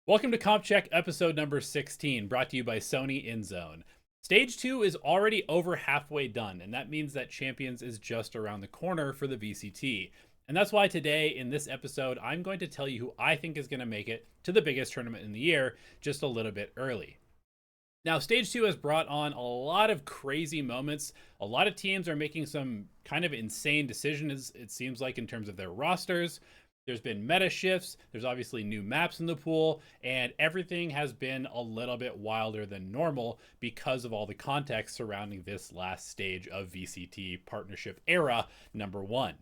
Welcome to Comp Check episode number 16, brought to you by Sony INZONE. Stage 2 is already over halfway done, and that means that Champions is just around the corner for the VCT. And that's why today, in this episode, I'm going to tell you who I think is going to make it to the biggest tournament in the year just a little bit early. Now, Stage 2 has brought on a lot of crazy moments. A lot of teams are making some kind of insane decisions, it seems like, in terms of their rosters. There's been meta shifts, there's obviously new maps in the pool, and everything has been a little bit wilder than normal because of all the context surrounding this last stage of VCT partnership era number 1.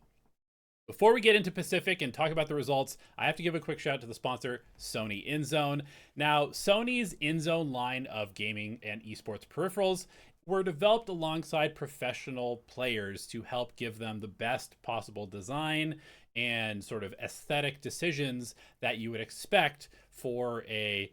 Before we get into Pacific and talk about the results, I have to give a quick shout out to the sponsor, Sony INZONE. Now, Sony's INZONE line of gaming and esports peripherals were developed alongside professional players to help give them the best possible design and sort of aesthetic decisions that you would expect for a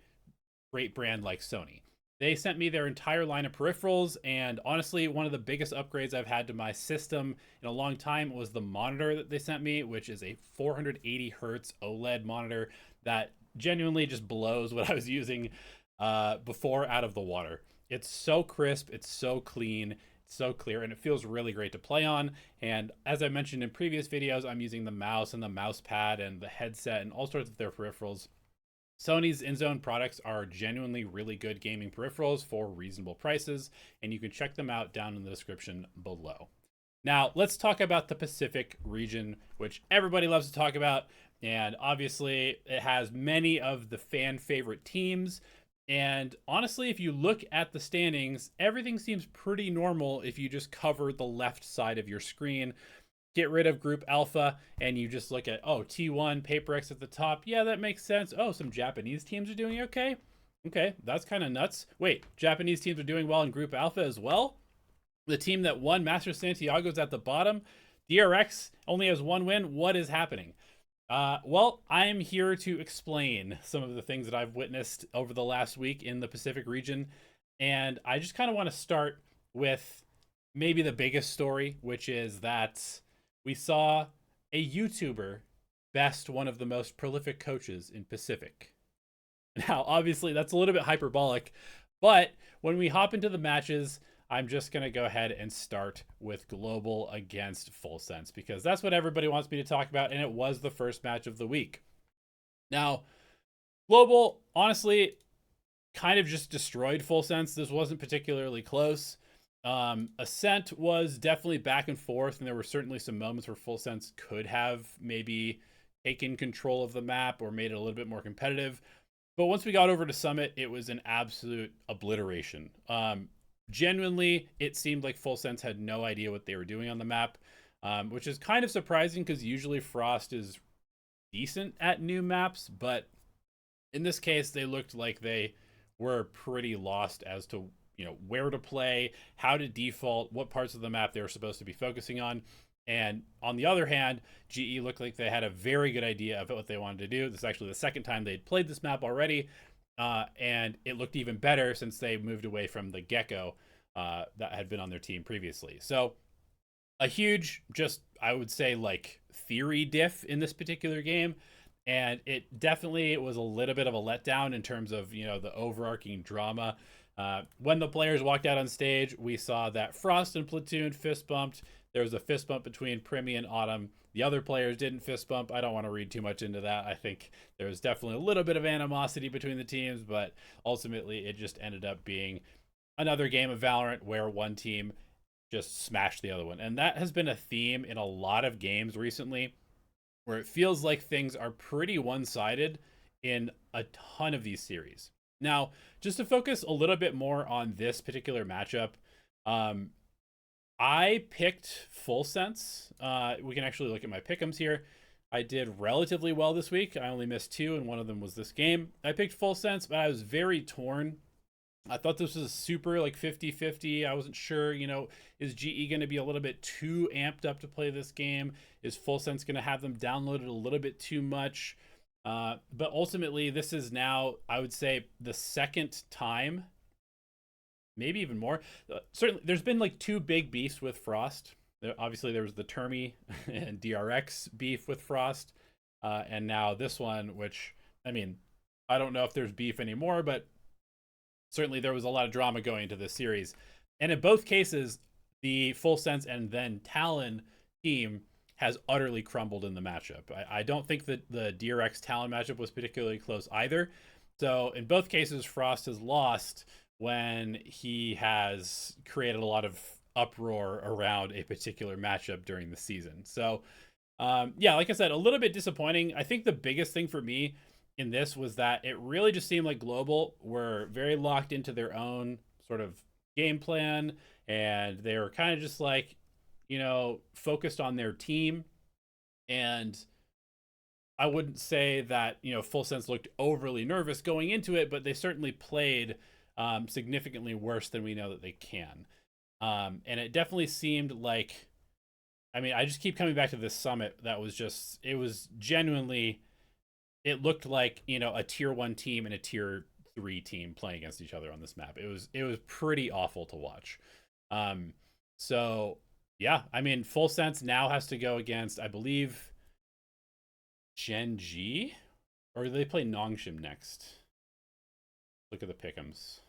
great brand like Sony. They sent me their entire line of peripherals, and honestly, one of the biggest upgrades I've had to my system in a long time was the monitor that they sent me, which is a 480 hertz OLED monitor that genuinely just blows what I was using before out of the water. It's so crisp, it's so clean, it's so clear, and it feels really great to play on. And as I mentioned in previous videos, I'm using the mouse and the mouse pad and the headset and all sorts of their peripherals. Sony's INZONE products are genuinely really good gaming peripherals for reasonable prices, and you can check them out down in the description below. Now, let's talk about the Pacific region, which everybody loves to talk about, and obviously it has many of the fan favorite teams. And honestly, if you look at the standings, everything seems pretty normal if you just cover the left side of your screen. Get rid of Group Alpha, and you just look at, oh, T1, PaperX at the top. Yeah, that makes sense. Oh, some Japanese teams are doing okay. Okay, that's kind of nuts. Wait, Japanese teams are doing well in Group Alpha as well? The team that won Master Santiago's at the bottom. DRX only has one win. What is happening? Well, I am here to explain some of the things that I've witnessed over the last week in the Pacific region. And I just kind of want to start with maybe the biggest story, which is that we saw a YouTuber best one of the most prolific coaches in Pacific. Now, obviously, that's a little bit hyperbolic, but when we hop into the matches, I'm just going to go ahead and start with Global against Full Sense because that's what everybody wants me to talk about, and it was the first match of the week. Now, Global, honestly, kind of just destroyed Full Sense. This wasn't particularly close. Ascent was definitely back and forth, and there were certainly some moments where Full Sense could have maybe taken control of the map or made it a little bit more competitive. But once we got over to Summit, it was an absolute obliteration. Genuinely, it seemed like Full Sense had no idea what they were doing on the map, which is kind of surprising because usually Frost is decent at new maps, but in this case, they looked like they were pretty lost as to where to play, how to default, what parts of the map they were supposed to be focusing on. And on the other hand, GE looked like they had a very good idea of what they wanted to do. This is actually the second time they'd played this map already, and it looked even better since they moved away from the Gecko that had been on their team previously. So a huge, just I would say like theory diff in this particular game. And it definitely was a little bit of a letdown in terms of, the overarching drama. When the players walked out on stage, we saw that Frost and Platoon fist bumped. There was a fist bump between Primi and Autumn. The other players didn't fist bump. I don't want to read too much into that. I think there was definitely a little bit of animosity between the teams, but ultimately it just ended up being another game of Valorant where one team just smashed the other one. And that has been a theme in a lot of games recently, where it feels like things are pretty one-sided in a ton of these series. Now, just to focus a little bit more on this particular matchup, I picked Full Sense. We can actually look at my pick'ems here. I did relatively well this week. I only missed 2, and one of them was this game. I picked Full Sense, but I was very torn. I thought this was super like 50-50. I wasn't sure, is GE going to be a little bit too amped up to play this game? Is Full Sense going to have them downloaded a little bit too much? But ultimately, this is now, I would say, the second time, maybe even more. Certainly, there's been like 2 big beefs with Frost. Obviously, there was the Termi and DRX beef with Frost. And now this one, which, I mean, I don't know if there's beef anymore, but certainly there was a lot of drama going into this series. And in both cases, the Full Sense and then Talon team has utterly crumbled in the matchup. I don't think that the DRX Talon matchup was particularly close either. So in both cases, Frost has lost when he has created a lot of uproar around a particular matchup during the season. So yeah, like I said, a little bit disappointing. I think the biggest thing for me in this was that it really just seemed like Global were very locked into their own sort of game plan, and they were kind of just like, focused on their team. And I wouldn't say that, Full Sense looked overly nervous going into it, but they certainly played significantly worse than we know that they can. And it definitely seemed like, I just keep coming back to this summit that was just, it was genuinely, it looked like, a tier 1 team and a tier 3 team playing against each other on this map. It was pretty awful to watch. So yeah, Full Sense now has to go against, I believe, Genji, or do they play Nongshim next? Look at the pick'ems.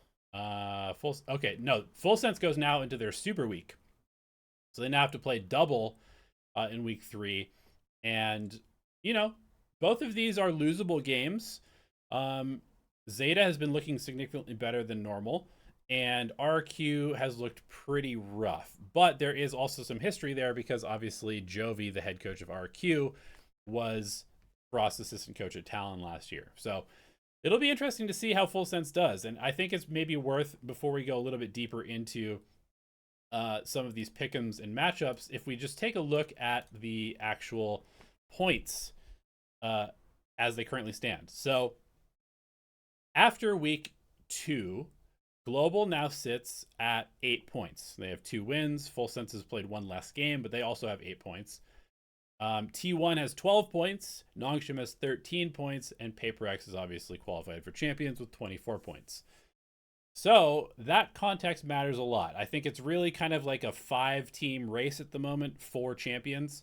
Full Sense goes now into their Super Week, so they now have to play double in week 3, and both of these are losable games. Zeta has been looking significantly better than normal, and RQ has looked pretty rough. But there is also some history there because obviously Jovi, the head coach of RQ, was Frost's assistant coach at Talon last year. So it'll be interesting to see how Full Sense does. And I think it's maybe worth, before we go a little bit deeper into some of these pick'ems and matchups, if we just take a look at the actual points as they currently stand. So after week 2, Global now sits at 8 points. They have 2 wins. Full Sense has played 1 less game, but they also have 8 points. T1 has 12 points. Nongshim has 13 points. And PaperX is obviously qualified for champions with 24 points. So that context matters a lot. I think it's really kind of like a 5-team race at the moment for champions,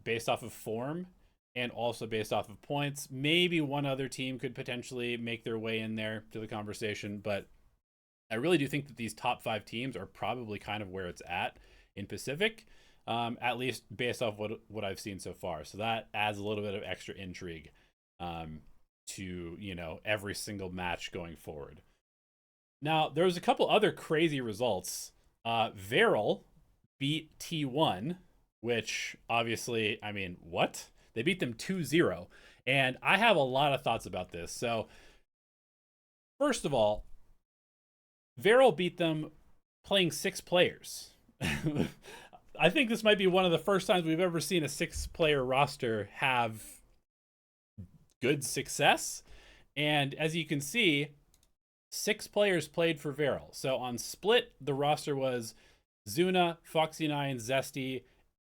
based off of form and also based off of points. Maybe one other team could potentially make their way in there to the conversation, but I really do think that these top 5 teams are probably kind of where it's at in Pacific, at least based off what I've seen so far. So that adds a little bit of extra intrigue to, every single match going forward. Now, there's a couple other crazy results. Veryl beat T1, which obviously, what? They beat them 2-0. And I have a lot of thoughts about this. So, first of all, Veryl beat them playing 6 players. I think this might be one of the first times we've ever seen a 6-player roster have good success. And as you can see, 6 players played for Veryl. So on Split, the roster was Zuna, Foxy9, Zesty,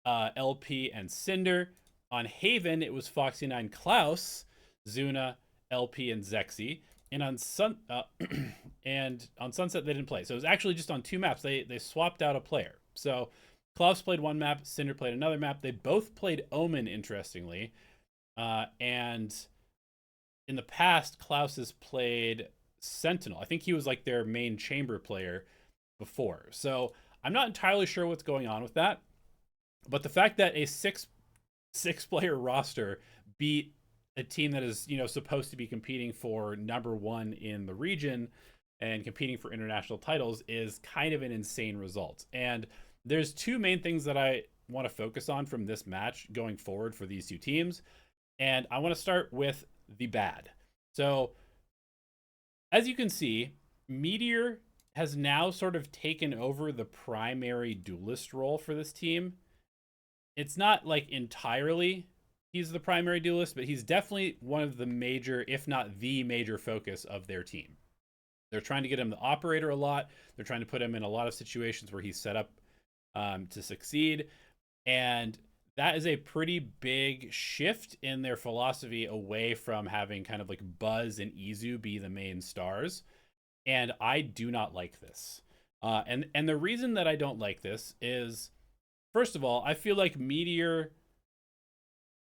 LP, and Cinder. On Haven, it was Foxy9, Klaus, Zuna, LP, and Zexy. And on Sunset, they didn't play. So it was actually just on 2 maps. They swapped out a player. So Klaus played 1 map, Cinder played another map. They both played Omen, interestingly. And in the past, Klaus has played Sentinel. I think he was like their main chamber player before. So I'm not entirely sure what's going on with that. But the fact that a six-player roster beat a team that is, supposed to be competing for number 1 in the region and competing for international titles is kind of an insane result. And there's 2 main things that I want to focus on from this match going forward for these 2 teams. And I want to start with the bad. So as you can see, Meteor has now sort of taken over the primary duelist role for this team. It's not like entirely he's the primary duelist, but he's definitely one of the major, if not the major focus of their team. They're trying to get him the operator a lot. They're trying to put him in a lot of situations where he's set up to succeed. And that is a pretty big shift in their philosophy away from having kind of like Buzz and Izu be the main stars. And I do not like this. And the reason that I don't like this is, first of all, I feel like Meteor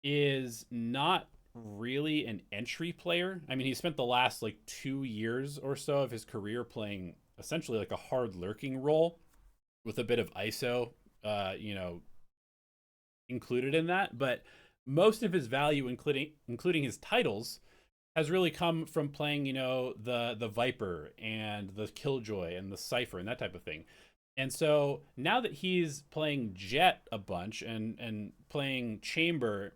is not really an entry player. I mean, he spent the last like 2 years or so of his career playing essentially like a hard lurking role with a bit of ISO, you know, included in that. But most of his value, including his titles, has really come from playing, you know, the Viper and the Killjoy and the Cypher and that type of thing. And so now that he's playing Jet a bunch and playing Chamber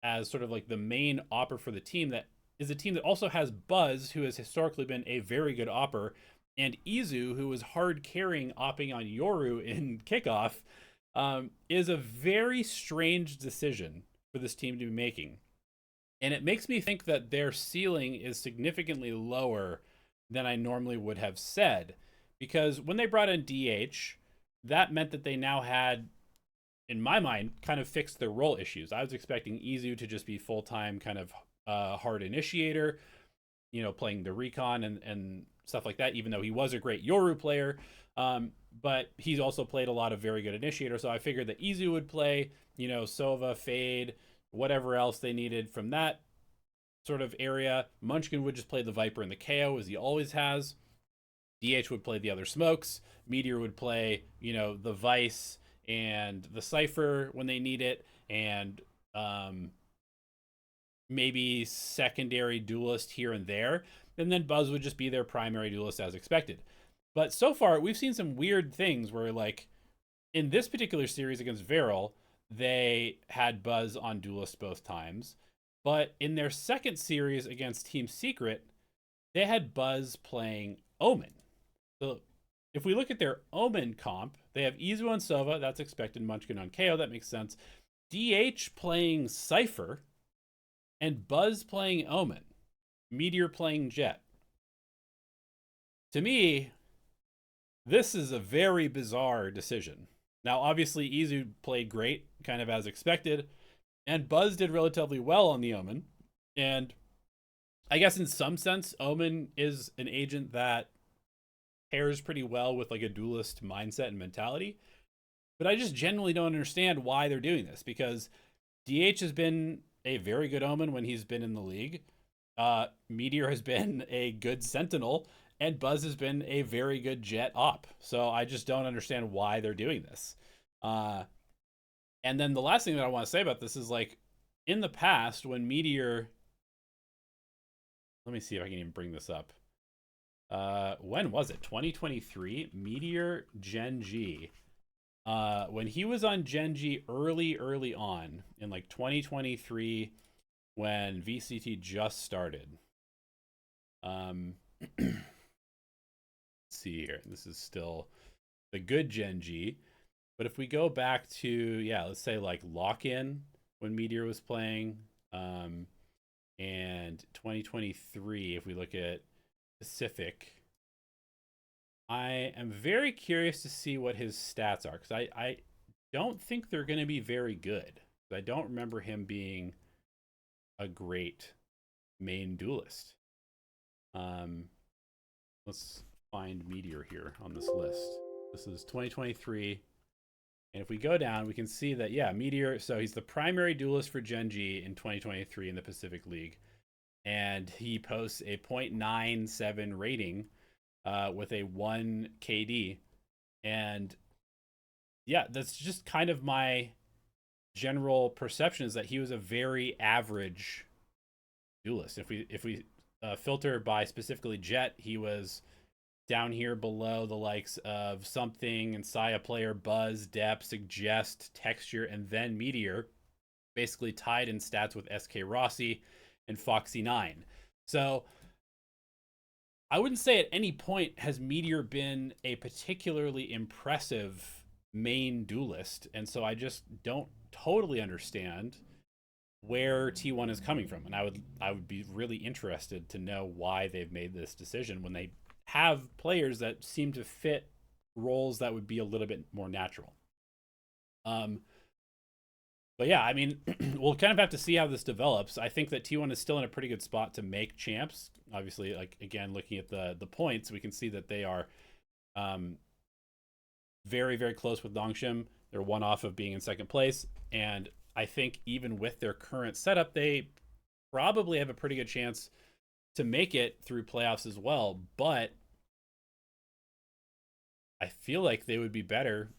as sort of like the main opper for the team, that is a team that also has Buzz, who has historically been a very good opper, and Izu, who was hard carrying opping on Yoru in kickoff, is a very strange decision for this team to be making. And it makes me think that their ceiling is significantly lower than I normally would have said. Because when they brought in DH, that meant that they now had, in my mind, kind of fixed their role issues. I was expecting Izu to just be full-time kind of hard initiator, you know, playing the recon and stuff like that, even though he was a great Yoru player. But he's also played a lot of very good initiator. So I figured that Izu would play, you know, Sova, Fade, whatever else they needed from that sort of area. Munchkin would just play the Viper and the KO as he always has. DH would play the other smokes. Meteor would play, you know, the Vice and the Cypher when they need it, and maybe secondary duelist here and there. And then Buzz would just be their primary duelist as expected. But so far, we've seen some weird things where, like, in this particular series against Varel, they had Buzz on duelist both times. But in their second series against Team Secret, they had Buzz playing Omen. So if we look at their Omen comp, they have Izu on Sova, that's expected, Munchkin on KO, that makes sense. DH playing Cypher, and Buzz playing Omen. Meteor playing Jet. To me, this is a very bizarre decision. Now, obviously, Izu played great, kind of as expected, and Buzz did relatively well on the Omen. And I guess in some sense, Omen is an agent that pairs pretty well with like a duelist mindset and mentality. But I just genuinely don't understand why they're doing this, because DH has been a very good Omen when he's been in the league. Meteor has been a good Sentinel, and Buzz has been a very good Jet op. So I just don't understand why they're doing this. And then the last thing that I want to say about this is, like, in the past when Meteor, let me see if I can even bring this up. When was it? 2023? Meteor Gen G. When he was on Gen G early on in like 2023, when VCT just started. Let's see here. This is still the good Gen G. But if we go back to, yeah, let's say like Lock-In when Meteor was playing, and 2023, if we look at Pacific, I am very curious to see what his stats are, because I don't think they're going to be very good. I don't remember him being a great main duelist. Let's find Meteor here on this list. This is 2023. And if we go down, we can see that, yeah, Meteor, so he's the primary duelist for Gen G in 2023 in the Pacific League. And he posts a 0.97 rating with a 1 KD. And yeah, that's just kind of my general perception, is that he was a very average duelist. If we filter by specifically Jet, he was down here below the likes of Something and Saya Player, Buzz, Depth, Suggest, Texture, and then Meteor, basically tied in stats with SK Rossi and Foxy9. So I wouldn't say at any point has Meteor been a particularly impressive main duelist, and so I just don't totally understand where T1 is coming from. And I would be really interested to know why they've made this decision when they have players that seem to fit roles that would be a little bit more natural. But yeah, I mean, we'll kind of have to see how this develops. I think that T1 is still in a pretty good spot to make champs. Obviously, like, again, looking at the points, we can see that they are very, very close with Nongshim. They're one off of being in second place. And I think even with their current setup, they probably have a pretty good chance to make it through playoffs as well. But I feel like they would be better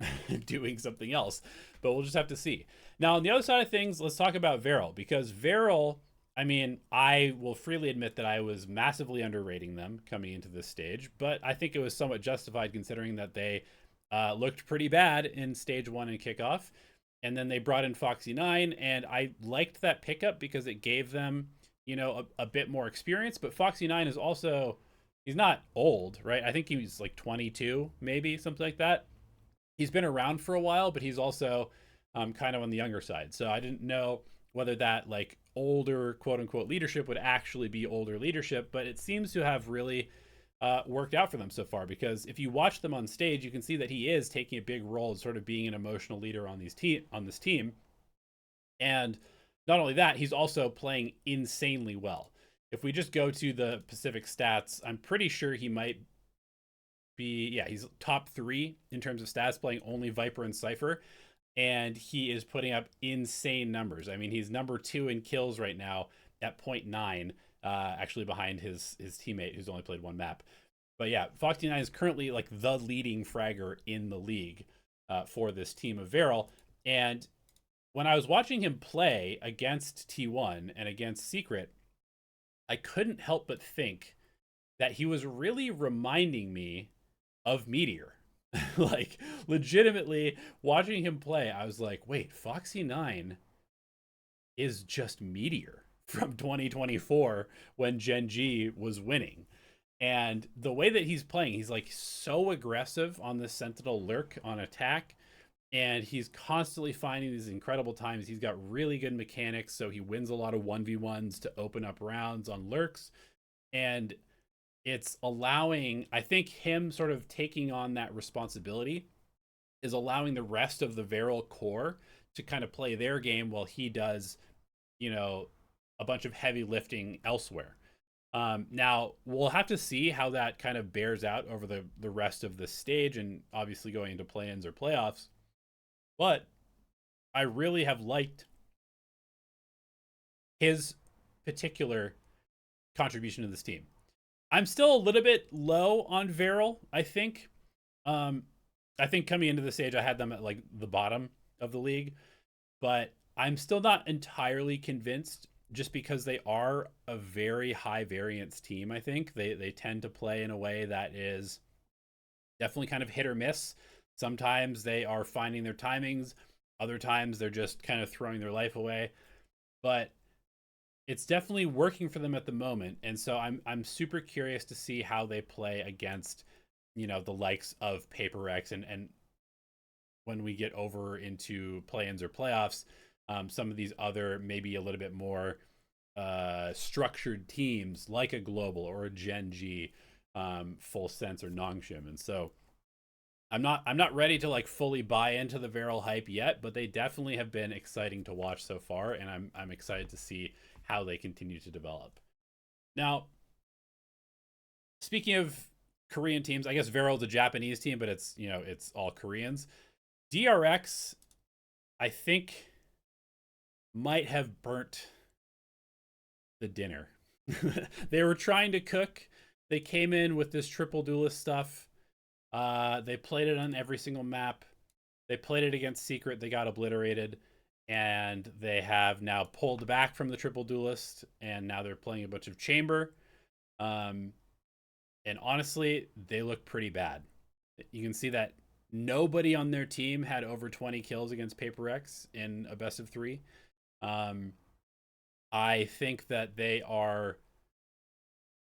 doing something else, but we'll just have to see. Now, on the other side of things, let's talk about Varel, because Varel, I mean, I will freely admit that I was massively underrating them coming into this stage, but I think it was somewhat justified considering that they looked pretty bad in stage one and kickoff. And then they brought in Foxy9, and I liked that pickup because it gave them, you know, a bit more experience. But Foxy9 is also, he's not old, right? I think he's like 22, maybe something like that. He's been around for a while, but he's also kind of on the younger side. So I didn't know whether that like older quote unquote leadership would actually be older leadership, but it seems to have really worked out for them so far, because if you watch them on stage, you can see that he is taking a big role in sort of being an emotional leader on this team. And not only that, he's also playing insanely well. If we just go to the Pacific stats, I'm pretty sure he might be, yeah, he's top 3 in terms of stats, playing only Viper and Cypher, and he is putting up insane numbers. I mean, he's number 2 in kills right now at 0.9, actually behind his teammate who's only played 1 map. But yeah, Foxy9 is currently like the leading fragger in the league for this team of Varel. And when I was watching him play against T1 and against Secret, I couldn't help but think that he was really reminding me of Meteor. Like, legitimately watching him play, I was like, wait, Foxy9 is just Meteor from 2024 when Gen G was winning. And the way that he's playing, he's like so aggressive on the Sentinel lurk on attack, and he's constantly finding these incredible times. He's got really good mechanics, so he wins a lot of 1v1s to open up rounds on lurks. And it's allowing, I think, him sort of taking on that responsibility is allowing the rest of the Varel core to kind of play their game while he does, you know, a bunch of heavy lifting elsewhere. Now, we'll have to see how that kind of bears out over the rest of the stage and obviously going into play-ins or playoffs. But I really have liked his particular contribution to this team. I'm still a little bit low on Varel, I think. I think coming into the stage, I had them at like the bottom of the league, but I'm still not entirely convinced just because they are a very high variance team. I think they tend to play in a way that is definitely kind of hit or miss. Sometimes they are finding their timings. Other times they're just kind of throwing their life away. But it's definitely working for them at the moment. And so I'm super curious to see how they play against, you know, the likes of PaperX and when we get over into play-ins or playoffs, some of these other maybe a little bit more structured teams like a Global or a Gen G, Full Sense or Nongshim. And so I'm not ready to like fully buy into the Varel hype yet, but they definitely have been exciting to watch so far, and I'm excited to see how they continue to develop. Now, speaking of Korean teams, I guess Varel's a Japanese team, but it's, you know, it's all Koreans. DRX, I think, might have burnt the dinner. They were trying to cook. They came in with this triple duelist stuff. They played it on every single map. They played it against Secret. They got obliterated. And they have now pulled back from the triple duelist. And now they're playing a bunch of chamber. And honestly, they look pretty bad. You can see that nobody on their team had over 20 kills against PaperX in a best of 3. I think that they are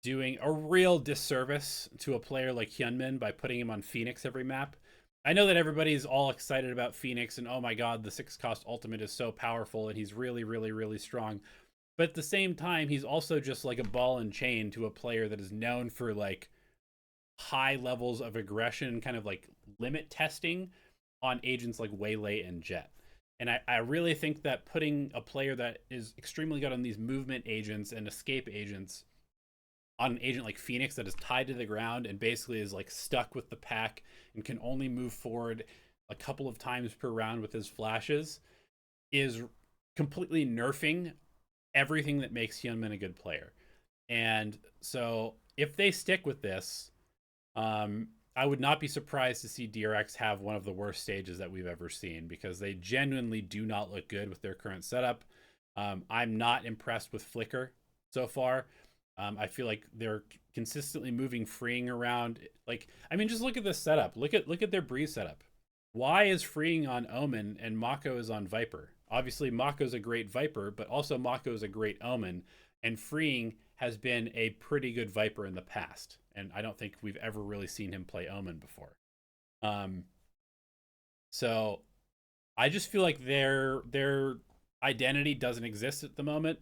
doing a real disservice to a player like Hyunmin by putting him on Phoenix every map. I know that everybody's all excited about Phoenix and, oh my god, the 6-cost ultimate is so powerful and he's really, really, really strong. But at the same time, he's also just like a ball and chain to a player that is known for like high levels of aggression, kind of like limit testing on agents like Waylay and Jet. And I really think that putting a player that is extremely good on these movement agents and escape agents on an agent like Phoenix that is tied to the ground and basically is like stuck with the pack and can only move forward a couple of times per round with his flashes is completely nerfing everything that makes Hyunmin a good player. And so if they stick with this, I would not be surprised to see DRX have one of the worst stages that we've ever seen, because they genuinely do not look good with their current setup. I'm not impressed with Flicker so far. I feel like they're consistently moving freeing around. Like, I mean, just look at this setup. Look at their Breeze setup. Why is freeing on Omen and Mako is on Viper? Obviously, Mako's a great Viper, but also Mako is a great Omen, and freeing has been a pretty good Viper in the past. And I don't think we've ever really seen him play Omen before. So I just feel like their identity doesn't exist at the moment,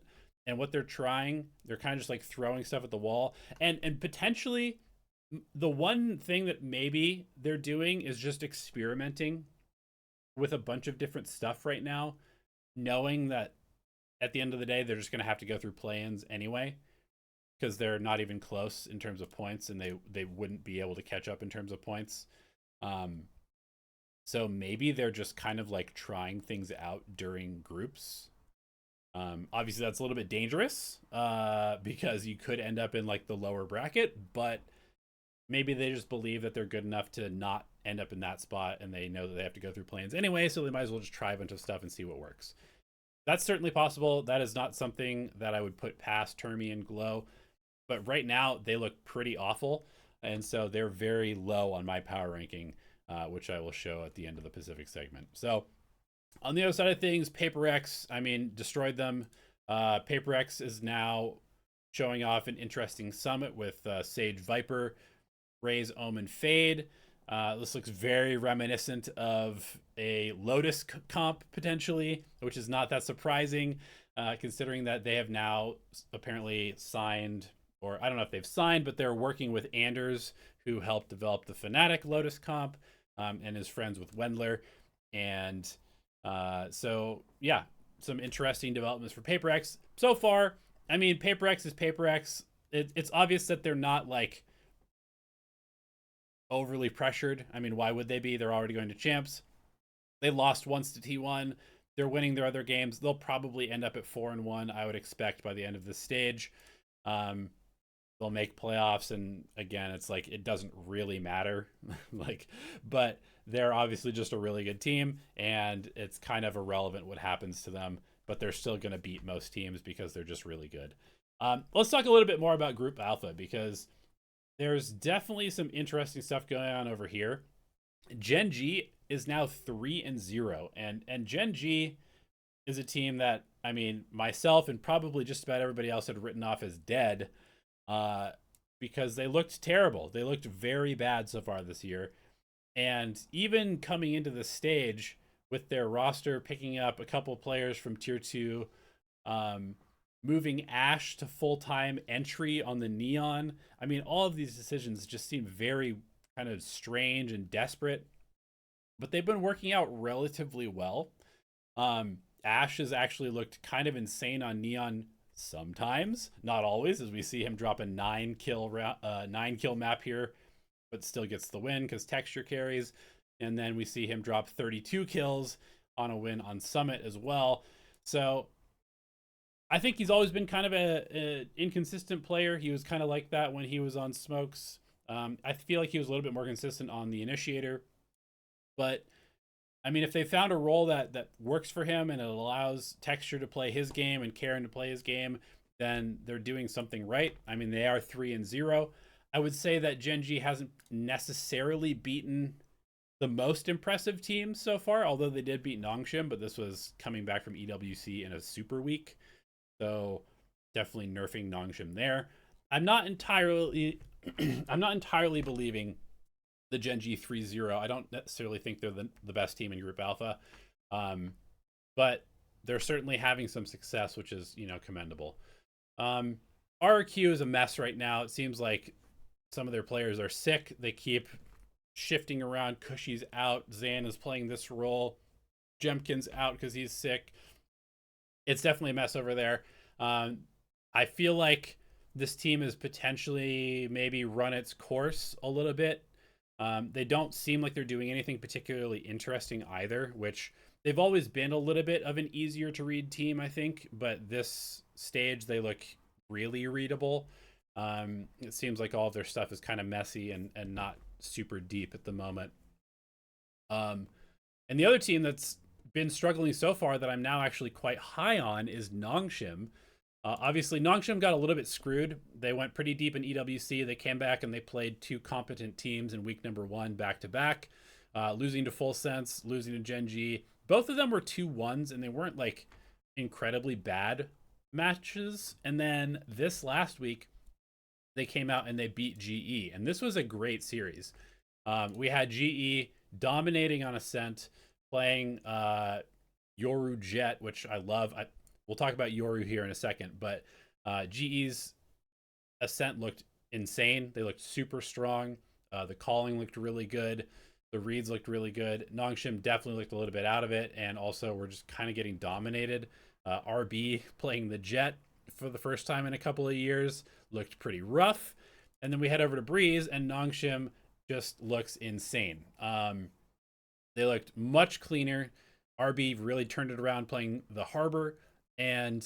and what they're kind of just like throwing stuff at the wall, and potentially the one thing that maybe they're doing is just experimenting with a bunch of different stuff right now, knowing that at the end of the day they're just going to have to go through play-ins anyway, because they're not even close in terms of points, and they wouldn't be able to catch up in terms of points. So maybe they're just kind of like trying things out during groups. Obviously that's a little bit dangerous, because you could end up in like the lower bracket, but maybe they just believe that they're good enough to not end up in that spot, and they know that they have to go through plans anyway, so they might as well just try a bunch of stuff and see what works. That's certainly possible. That is not something that I would put past Termi and Glow, but right now they look pretty awful, and so they're very low on my power ranking, which I will show at the end of the Pacific segment. So on the other side of things, PaperX, I mean, destroyed them. PaperX is now showing off an interesting summit with Sage Viper, Raze, Omen, Fade. This looks very reminiscent of a Lotus comp, potentially, which is not that surprising, considering that they have now apparently signed, or I don't know if they've signed, but they're working with Anders, who helped develop the Fnatic Lotus comp, and is friends with Wendler. And so, yeah, some interesting developments for PaperX. So far, I mean, PaperX is PaperX. It's obvious that they're not, like, overly pressured. I mean, why would they be? They're already going to champs. They lost once to T1. They're winning their other games. They'll probably end up at 4-1, I would expect, by the end of this stage. They'll make playoffs, and again, it's like, it doesn't really matter. Like, but they're obviously just a really good team, and it's kind of irrelevant what happens to them, but they're still going to beat most teams because they're just really good. Let's talk a little bit more about Group Alpha, because there's definitely some interesting stuff going on over here. Gen G is now 3-0, and Gen G is a team that, I mean, myself and probably just about everybody else had written off as dead, because they looked terrible. They looked very bad so far this year. And even coming into the stage with their roster, picking up a couple players from Tier 2, moving Ashe to full-time entry on the Neon. I mean, all of these decisions just seem very kind of strange and desperate, but they've been working out relatively well. Ashe has actually looked kind of insane on Neon sometimes, not always, as we see him drop a 9-kill map here, but still gets the win because Texture carries. And then we see him drop 32 kills on a win on Summit as well. So I think he's always been kind of a inconsistent player. He was kind of like that when he was on Smokes. I feel like he was a little bit more consistent on the Initiator. But, I mean, if they found a role that works for him and it allows Texture to play his game and Karen to play his game, then they're doing something right. I mean, they are 3-0. I would say that Gen G hasn't necessarily beaten the most impressive teams so far, although they did beat Nongshim, but this was coming back from EWC in a super week. So definitely nerfing Nongshim there. I'm not entirely believing the Gen G 3-0. I don't necessarily think they're the best team in Group Alpha. But they're certainly having some success, which is, commendable. RRQ is a mess right now. It seems like some of their players are sick. They keep shifting around. Cushy's out. Zan is playing this role. Jemkin's out because he's sick. It's definitely a mess over there. I feel like this team has potentially maybe run its course a little bit. They don't seem like they're doing anything particularly interesting either, which they've always been a little bit of an easier to read team, I think. But this stage, they look really readable. It seems like all of their stuff is kind of messy and not super deep at the moment. And the other team that's been struggling so far that I'm now actually quite high on is Nongshim. Obviously, Nongshim got a little bit screwed. They went pretty deep in EWC. They came back and they played two competent teams in week number 1 back to back, losing to Full Sense, losing to Gen.G. Both of them were 2-1s, and they weren't like incredibly bad matches. And then this last week, they came out and they beat GE, and this was a great series. We had GE dominating on Ascent, playing Yoru Jet, which I love. We'll talk about Yoru here in a second, but GE's Ascent looked insane. They looked super strong. The calling looked really good. The reads looked really good. Nongshim definitely looked a little bit out of it, and also we're just kind of getting dominated. RB playing the Jet for the first time in a couple of years looked pretty rough. And then we head over to Breeze, and Nongshim just looks insane. They looked much cleaner. RB really turned it around playing the Harbor. And,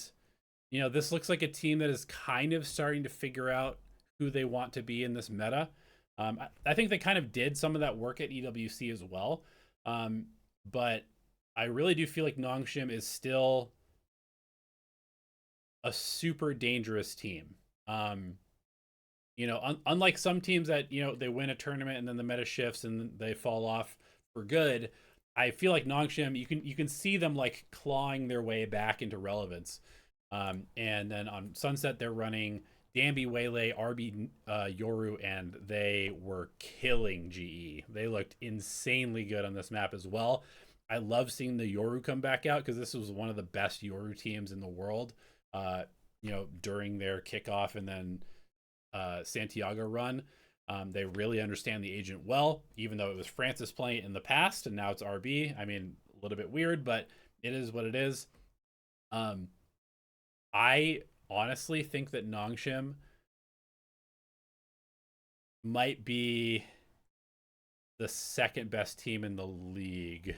you know, this looks like a team that is kind of starting to figure out who they want to be in this meta. I think they kind of did some of that work at EWC as well. But I really do feel like Nongshim is still a super dangerous team. You know, unlike some teams that, you know, they win a tournament and then the meta shifts and they fall off for good, I feel like Nongshim, you can see them like clawing their way back into relevance. And then on Sunset, they're running Danby, Waylay, RB, Yoru, and they were killing GE. They looked insanely good on this map as well. I love seeing the Yoru come back out because this was one of the best Yoru teams in the world, you know, during their kickoff and then Santiago run. They really understand the agent well, even though it was Francis playing it in the past and now it's RB. I mean, a little bit weird, but it is what it is. I honestly think that Nongshim might be the second best team in the league,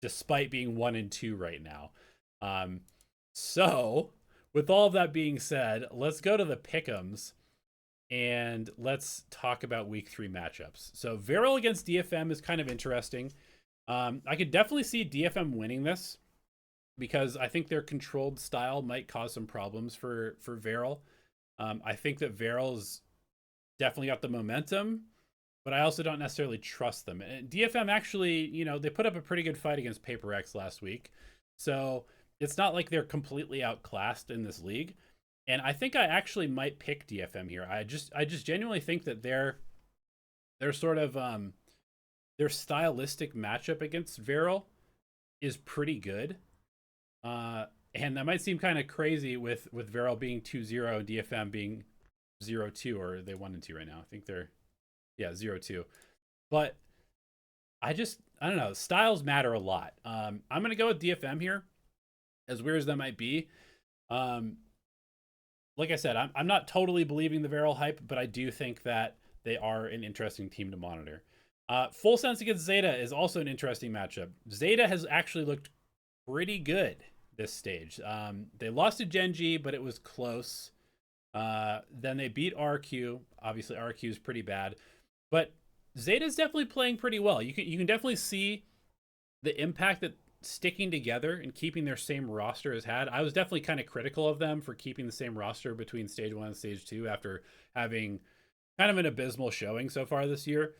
despite being 1-2 right now. So with all of that being said, let's go to the pick'ems and let's talk about week 3 matchups. So Viral against DFM is kind of interesting. I could definitely see DFM winning this because I think their controlled style might cause some problems for Viral. I think that Viral's definitely got the momentum, but I also don't necessarily trust them. And DFM actually, you know, they put up a pretty good fight against Paper X last week. So it's not like they're completely outclassed in this league. And I think I actually might pick DFM here. I just genuinely think that their sort of their stylistic matchup against Viral is pretty good. And that might seem kind of crazy with Viral being 2-0 and DFM being 0-2, or are they 1-2 right now? I think they're 0-2. But I don't know. Styles matter a lot. I'm gonna go with DFM here, as weird as that might be. Like I said, I'm not totally believing the Viral hype, but I do think that they are an interesting team to monitor. Full Sense against Zeta is also an interesting matchup. Zeta has actually looked pretty good this stage. They lost to Gen.G, but it was close. Then they beat RQ. Obviously, RQ is pretty bad, but Zeta's definitely playing pretty well. You can definitely see the impact that sticking together and keeping their same roster has had. I was definitely kind of critical of them for keeping the same roster between stage 1 and stage 2 after having kind of an abysmal showing so far this year.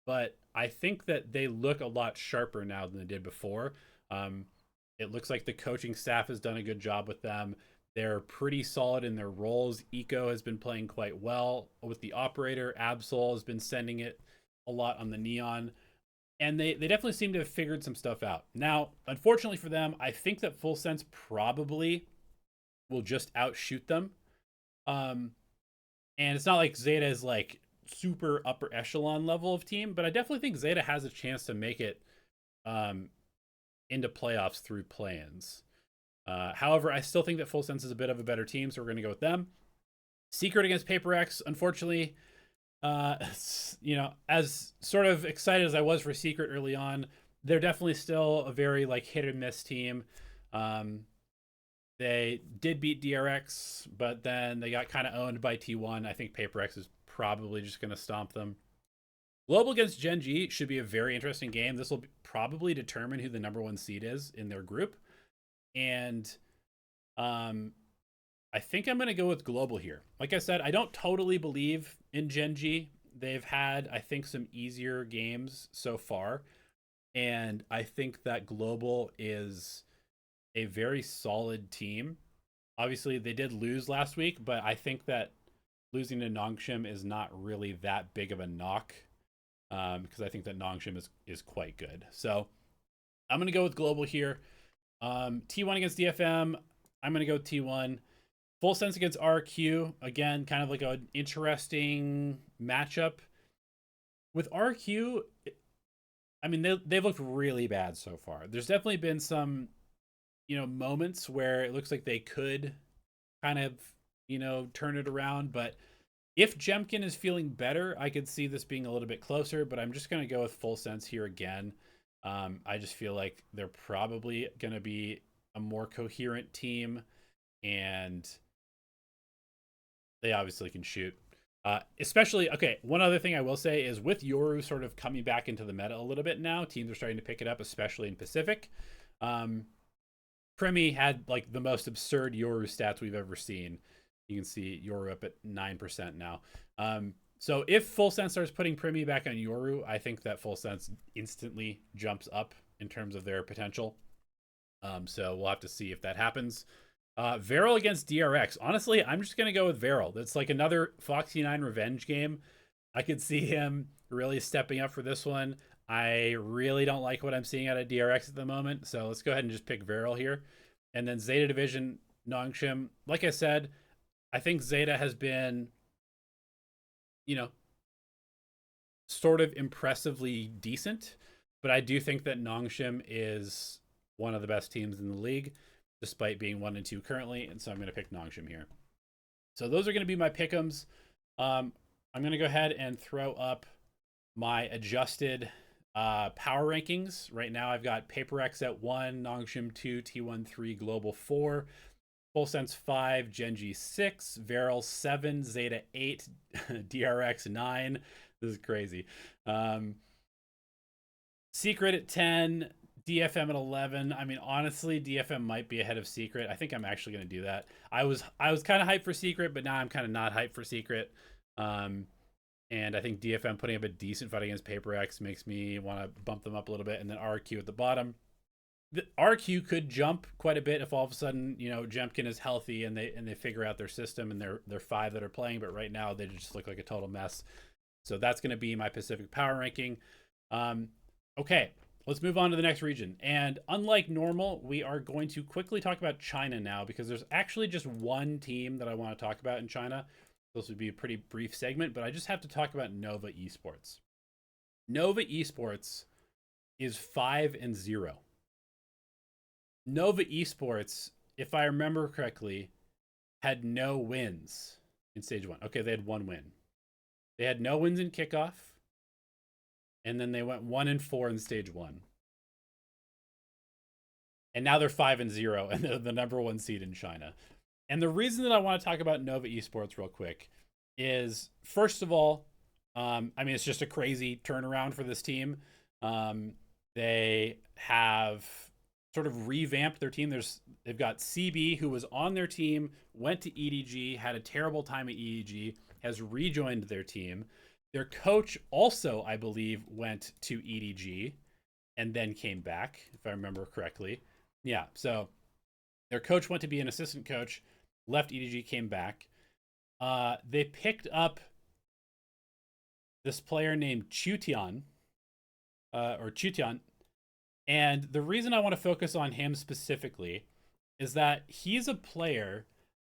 But I think that they look a lot sharper now than they did before. It looks like the coaching staff has done a good job with them. They're pretty solid in their roles. Eco has been playing quite well with the operator. Absol has been sending it a lot on the Neon. And they definitely seem to have figured some stuff out. Now, unfortunately for them, I think that Full Sense probably will just outshoot them. And it's not like Zeta is like super upper echelon level of team, but I definitely think Zeta has a chance to make it into playoffs through play-ins. However, I still think that Full Sense is a bit of a better team, so we're going to go with them. Secret against Paper X, unfortunately, you know, as sort of excited as I was for Secret early on, they're definitely still a very like hit or miss team. They did beat DRX, but then they got kind of owned by T1. I think PaperX is probably just going to stomp them. Global against Gen G should be a very interesting game. This will probably determine who the #1 seed is in their group. And I think I'm going to go with Global here. Like I said, I don't totally believe in Gen G. They've had, I think, some easier games so far. And I think that Global is a very solid team. Obviously, they did lose last week, but I think that losing to Nongshim is not really that big of a knock, because I think that Nongshim is quite good. So I'm going to go with Global here. T1 against DFM, I'm going to go T1. Full Sense against RQ, again, kind of like an interesting matchup. With RQ, I mean, they've looked really bad so far. There's definitely been some, moments where it looks like they could kind of, turn it around. But if Jemkin is feeling better, I could see this being a little bit closer. But I'm just going to go with Full Sense here again. I just feel like they're probably going to be a more coherent team, and they obviously can shoot. Especially, okay, one other thing I will say is with Yoru sort of coming back into the meta a little bit now, teams are starting to pick it up, especially in Pacific. Primi had like the most absurd Yoru stats we've ever seen. You can see Yoru up at 9% now. So if Full Sense starts putting Primi back on Yoru, I think that Full Sense instantly jumps up in terms of their potential. So we'll have to see if that happens. Veryl against DRX. Honestly, I'm just going to go with Veryl. That's like another Foxy9 revenge game. I could see him really stepping up for this one. I really don't like what I'm seeing out of DRX at the moment. So let's go ahead and just pick Veryl here. And then Zeta Division, Nongshim. Like I said, I think Zeta has been, sort of impressively decent. But I do think that Nongshim is one of the best teams in the league, despite being 1 and 2 currently. And so I'm going to pick Nongshim here. So those are going to be my pick'ems. I'm going to go ahead and throw up my adjusted power rankings. Right now I've got PaperX at 1, Nongshim 2, T1 3, Global 4, Full Sense 5, Genji 6, Veryl 7, Zeta 8, DRX 9. This is crazy. Secret at 10, DFM at 11. I mean, honestly, DFM might be ahead of Secret. I think I'm actually going to do that. I was kind of hyped for Secret, but now I'm kind of not hyped for Secret. And I think DFM putting up a decent fight against PaperX makes me want to bump them up a little bit. And then RQ at the bottom. The RQ could jump quite a bit if all of a sudden, Jemkin is healthy and they figure out their system and they're 5 that are playing. But right now they just look like a total mess. So that's going to be my Pacific power ranking. Okay, let's move on to the next region. And unlike normal, we are going to quickly talk about China now, because there's actually just one team that I want to talk about in China. This would be a pretty brief segment, but I just have to talk about NOVA Esports. NOVA Esports is 5-0. NOVA Esports, if I remember correctly, had no wins in stage 1. Okay, they had 1 win. They had no wins in kickoff. And then they went 1-4 in stage 1. And now they're 5-0, and they're the #1 seed in China. And the reason that I want to talk about NOVA Esports real quick is, first of all, it's just a crazy turnaround for this team. They have sort of revamped their team. They've got CB, who was on their team, went to EDG, had a terrible time at EDG, has rejoined their team. Their coach also, I believe, went to EDG and then came back, if I remember correctly. Yeah, so their coach went to be an assistant coach, left EDG, came back. They picked up this player named Chutian, and the reason I want to focus on him specifically is that he's a player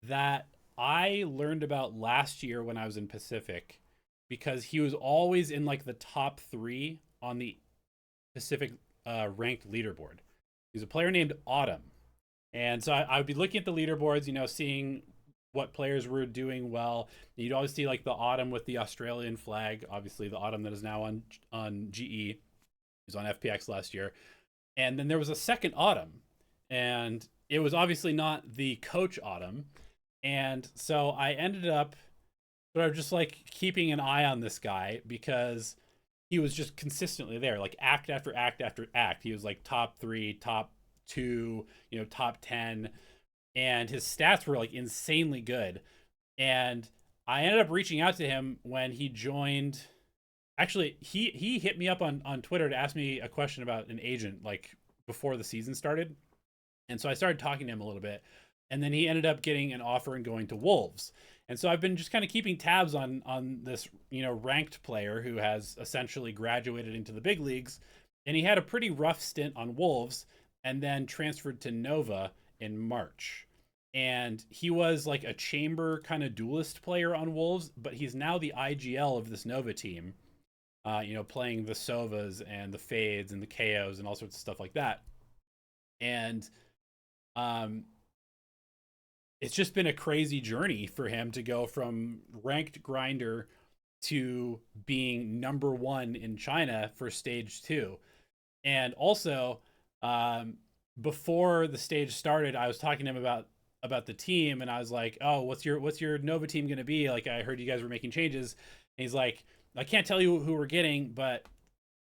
that I learned about last year when I was in Pacific, because he was always in like the top 3 on the Pacific ranked leaderboard. He's a player named Autumn. And so I would be looking at the leaderboards, seeing what players were doing well. You'd always see like the Autumn with the Australian flag, obviously the Autumn that is now on GE. He was on FPX last year. And then there was a second Autumn. And it was obviously not the coach Autumn. And so I ended up sort of just like keeping an eye on this guy because he was just consistently there, like act after act after act. He was like top 3, top 2, top 10, and his stats were like insanely good. And I ended up reaching out to him when he joined. Actually, he hit me up on Twitter to ask me a question about an agent like before the season started. And so I started talking to him a little bit, and then he ended up getting an offer and going to Wolves. And so I've been just kind of keeping tabs on this, ranked player who has essentially graduated into the big leagues, and he had a pretty rough stint on Wolves and then transferred to Nova in March. And he was like a chamber kind of duelist player on Wolves, but he's now the IGL of this Nova team. Playing the Sovas and the Fades and the KOs and all sorts of stuff like that. And um, it's just been a crazy journey for him to go from ranked grinder to being number 1 in China for stage 2. And also, before the stage started, I was talking to him about the team, and I was like, "Oh, what's your Nova team going to be? Like, I heard you guys were making changes." And he's like, "I can't tell you who we're getting, but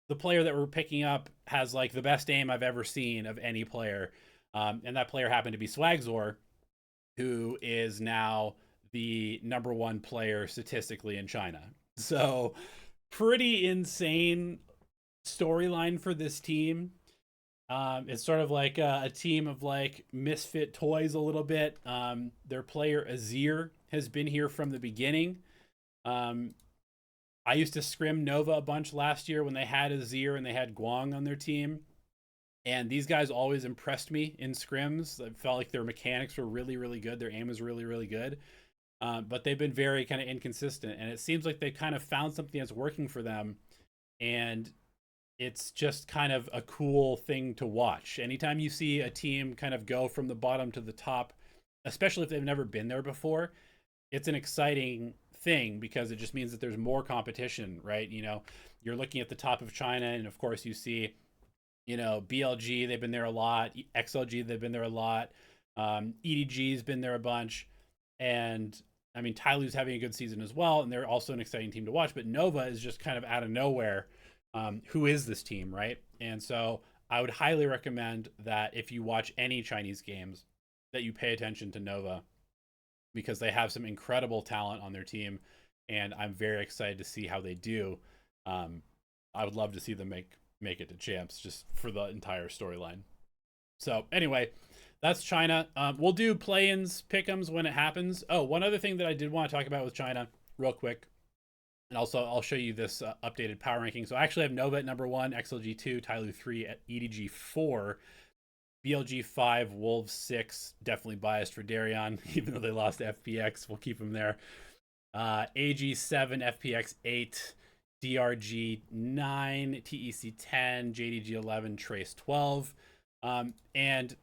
the player that we're picking up has like the best aim I've ever seen of any player." And that player happened to be Swagzor, who is now the number 1 player statistically in China. So pretty insane storyline for this team. It's sort of like a team of like misfit toys a little bit. Their player Azir has been here from the beginning. I used to scrim Nova a bunch last year when they had Azir and they had Guang on their team. And these guys always impressed me in scrims. I felt like their mechanics were really, really good. Their aim was really, really good. But they've been very kind of inconsistent. And it seems like they kind of found something that's working for them. And it's just kind of a cool thing to watch. Anytime you see a team kind of go from the bottom to the top, especially if they've never been there before, it's an exciting thing because it just means that there's more competition, right? You're looking at the top of China, and of course you see BLG, they've been there a lot. XLG, they've been there a lot. EDG's been there a bunch. And I mean, Tyloo's having a good season as well, and they're also an exciting team to watch. But Nova is just kind of out of nowhere. Who is this team, right? And so I would highly recommend that if you watch any Chinese games, that you pay attention to Nova because they have some incredible talent on their team, and I'm very excited to see how they do. I would love to see them make it to champs just for the entire storyline. So anyway, that's China. We'll do play-ins, pick'ems when it happens. Oh, one other thing that I did want to talk about with China real quick, and also I'll show you this updated power ranking. So I actually have Nova at number 1, XLG 2, Tyloo 3, at EDG 4, BLG 5, Wolves 6. Definitely biased for Darion, even though they lost to FPX. We'll keep him there. AG 7, FPX 8, DRG 9, TEC 10, JDG 11, Trace 12. And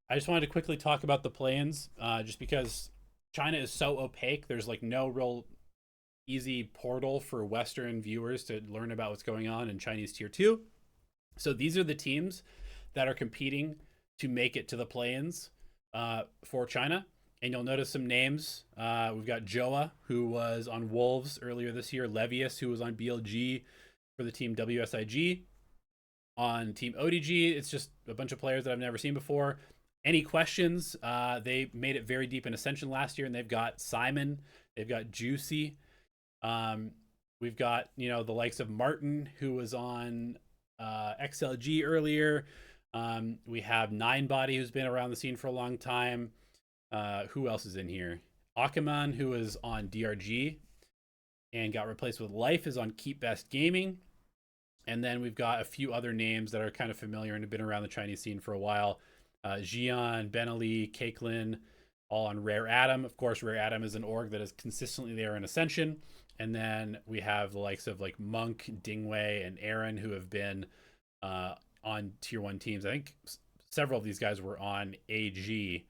I just wanted to quickly talk about the play-ins, just because China is so opaque. There's like no real easy portal for Western viewers to learn about what's going on in Chinese Tier 2. So these are the teams that are competing to make it to the play-ins for China. And you'll notice some names. We've got Joa, who was on Wolves earlier this year. Levius, who was on BLG for the team WSIG. On Team ODG, it's just a bunch of players that I've never seen before. Any questions? They made it very deep in Ascension last year, and they've got Simon. They've got Juicy. We've got, the likes of Martin, who was on XLG earlier. We have Ninebody, who's been around the scene for a long time. Who else is in here? Akaman, who is on DRG and got replaced with Life, is on Keep Best Gaming. And then we've got a few other names that are kind of familiar and have been around the Chinese scene for a while. Xian, Benali, Cakelin, all on Rare Atom. Of course, Rare Atom is an org that is consistently there in Ascension. And then we have the likes of like Monk, Dingwei, and Aaron, who have been on Tier 1 teams. I think several of these guys were on AG,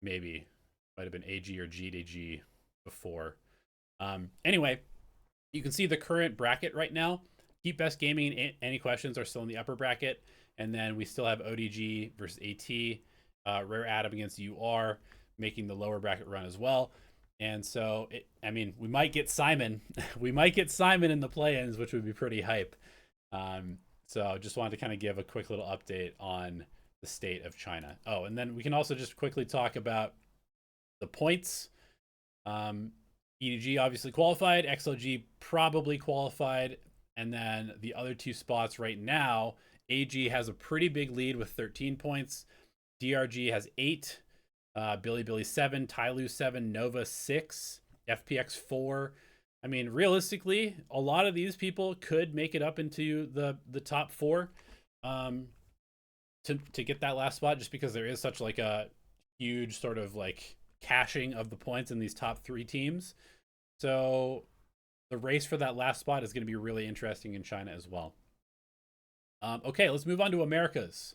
maybe. Might have been AG or GDG before. Anyway, you can see the current bracket right now. Keep Best Gaming and Any Questions are still in the upper bracket. And then we still have ODG versus AT Rare Adam against UR, making the lower bracket run as well. And so, I mean, we might get Simon. We might get Simon in the play-ins, which would be pretty hype. So just wanted to kind of give a quick little update on the state of China. Oh, and then we can also just quickly talk about the points. EDG obviously qualified, XLG probably qualified, and then the other two spots right now, AG has a pretty big lead with 13 points. DRG has 8, Billy 7, Tyloo 7, Nova 6, FPX 4. I mean, realistically, a lot of these people could make it up into the top 4 to get that last spot, just because there is such like a huge sort of like caching of the points in these top 3 teams. So the race for that last spot is going to be really interesting in China as well. Okay, let's move on to Americas.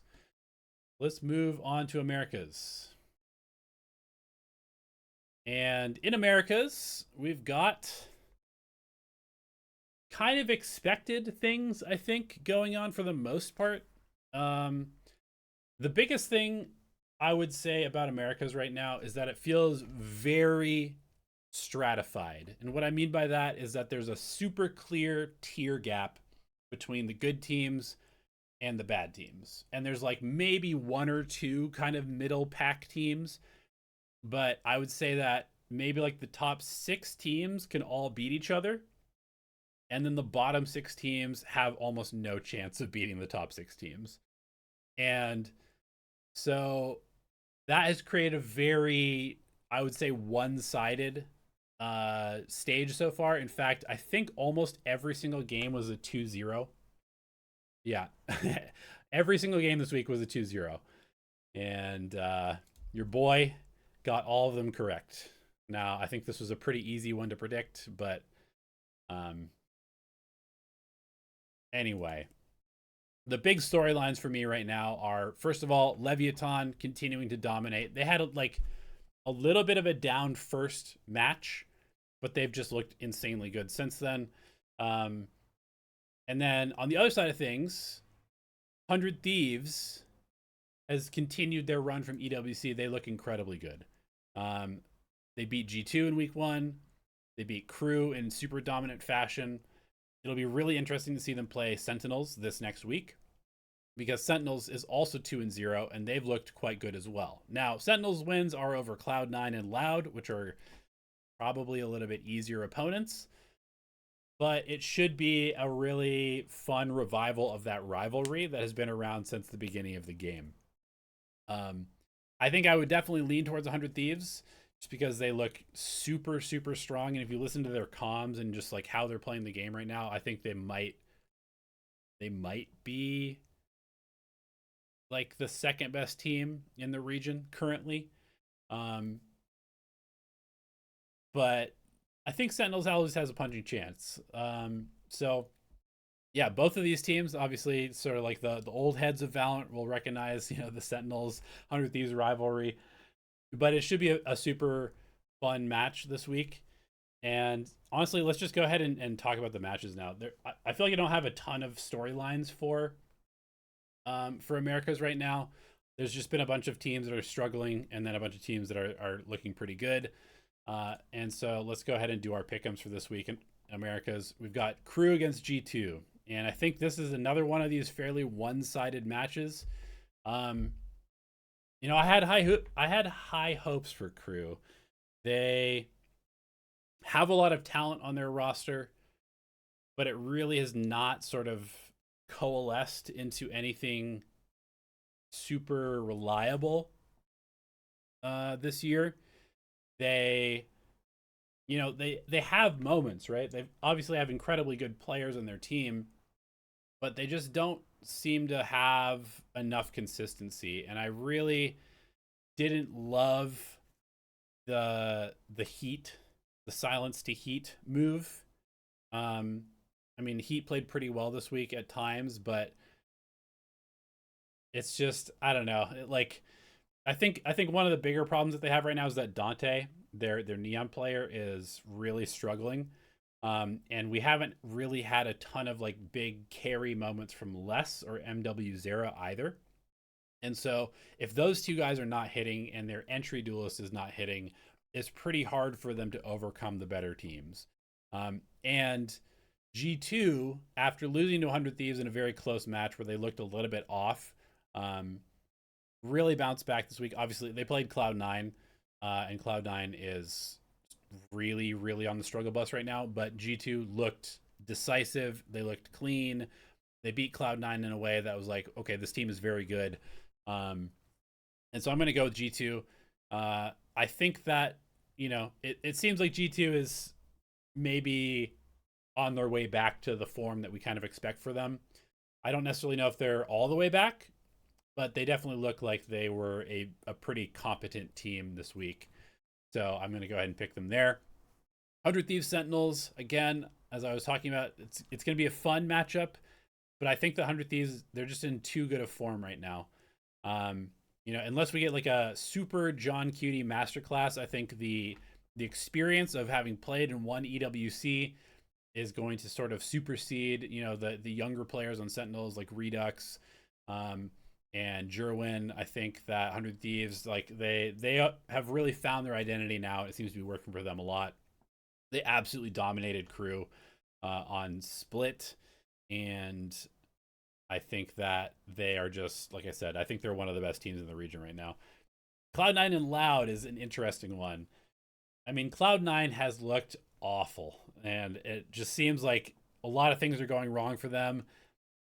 And in Americas, we've got kind of expected things, I think, going on for the most part. The biggest thing I would say about Americas right now is that it feels very stratified. And what I mean by that is that there's a super clear tier gap between the good teams and the bad teams. And there's like maybe 1 or 2 kind of middle pack teams. But I would say that maybe like the top 6 teams can all beat each other. And then the bottom 6 teams have almost no chance of beating the top 6 teams. And so that has created a very, I would say, one-sided stage so far. In fact, I think almost every single game was a 2-0. Yeah. Every single game this week was a 2-0. And your boy got all of them correct. Now, I think this was a pretty easy one to predict, but anyway, the big storylines for me right now are, first of all, Leviathan continuing to dominate. They had like a little bit of a down first match, but they've just looked insanely good since then. And then on the other side of things, 100 Thieves has continued their run from EWC. They look incredibly good. They beat G2 in week 1. They beat Crew in super dominant fashion. It'll be really interesting to see them play Sentinels this next week, because Sentinels is also 2-0, and they've looked quite good as well. Now, Sentinels wins are over Cloud9 and Loud, which are probably a little bit easier opponents, but it should be a really fun revival of that rivalry that has been around since the beginning of the game. I think I would definitely lean towards 100 Thieves, just because they look super, super strong. And if you listen to their comms and just like how they're playing the game right now, I think they might be like the second best team in the region currently. But I think Sentinels always has a punching chance. So yeah, both of these teams, obviously sort of like the old heads of Valorant will recognize, the Sentinels 100 Thieves rivalry. But it should be a super fun match this week. And honestly, let's just go ahead and talk about the matches now. I feel like I don't have a ton of storylines for Americas right now. There's just been a bunch of teams that are struggling, and then a bunch of teams that are looking pretty good. And so let's go ahead and do our pick'ems for this week in Americas. We've got Crew against G2. And I think this is another one of these fairly one-sided matches. I had high hopes for Crew. They have a lot of talent on their roster, but it really has not sort of coalesced into anything super reliable this year. They have moments, right? They obviously have incredibly good players on their team, but they just don't seem to have enough consistency. And I really didn't love the heat, the silence to heat move. I mean, Heat played pretty well this week at times, but it's just, I don't know. I think one of the bigger problems that they have right now is that Dante, their Neon player, is really struggling. And we haven't really had a ton of like big carry moments from Les or MW0 either. And so if those two guys are not hitting and their entry duelist is not hitting, it's pretty hard for them to overcome the better teams. And G2, after losing to 100 Thieves in a very close match where they looked a little bit off, really bounced back this week. Obviously, they played Cloud9, and Cloud9 is really, really on the struggle bus right now. But G2 looked decisive. They looked clean. They beat Cloud9 in a way that was like, okay, this team is very good. And so I'm going to go with G2. I think that, it seems like G2 is maybe on their way back to the form that we kind of expect for them. I don't necessarily know if they're all the way back, but they definitely look like they were a pretty competent team this week. So I'm going to go ahead and pick them there. 100 Thieves Sentinels, again, as I was talking about, it's going to be a fun matchup, but I think the 100 Thieves, they're just in too good a form right now. Unless we get like a super John Cutie masterclass, I think the experience of having played and won EWC is going to sort of supersede, the younger players on Sentinels like Redux and Jerwin. I think that 100 Thieves, like they have really found their identity now. It seems to be working for them a lot. They absolutely dominated crew on Split, and I think that they are just, like I said, I think they're one of the best teams in the region right now. Cloud9 and Loud is an interesting one. I mean, Cloud9 has looked awful, and it just seems like a lot of things are going wrong for them.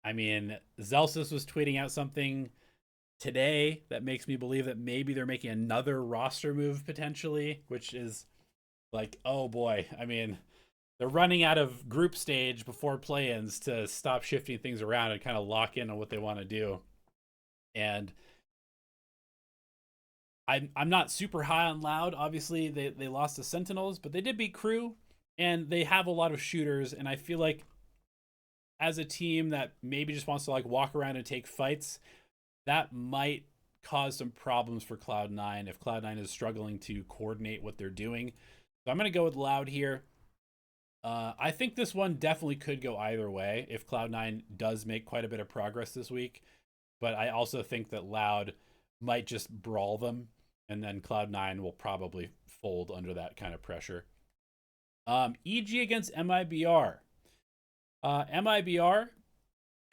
I mean, Zelsis was tweeting out something today that makes me believe that maybe they're making another roster move potentially, which is like, oh boy. I mean, they're running out of group stage before play-ins to stop shifting things around and kind of lock in on what they want to do. And I'm not super high on Loud. Obviously, they lost to Sentinels, but they did beat Crew, and they have a lot of shooters. And I feel like as a team that maybe just wants to like walk around and take fights, that might cause some problems for Cloud9 if Cloud9 is struggling to coordinate what they're doing. So I'm going to go with Loud here. I think this one definitely could go either way if Cloud9 does make quite a bit of progress this week. But I also think that Loud might just brawl them, and then Cloud9 will probably fold under that kind of pressure. EG against MIBR. MIBR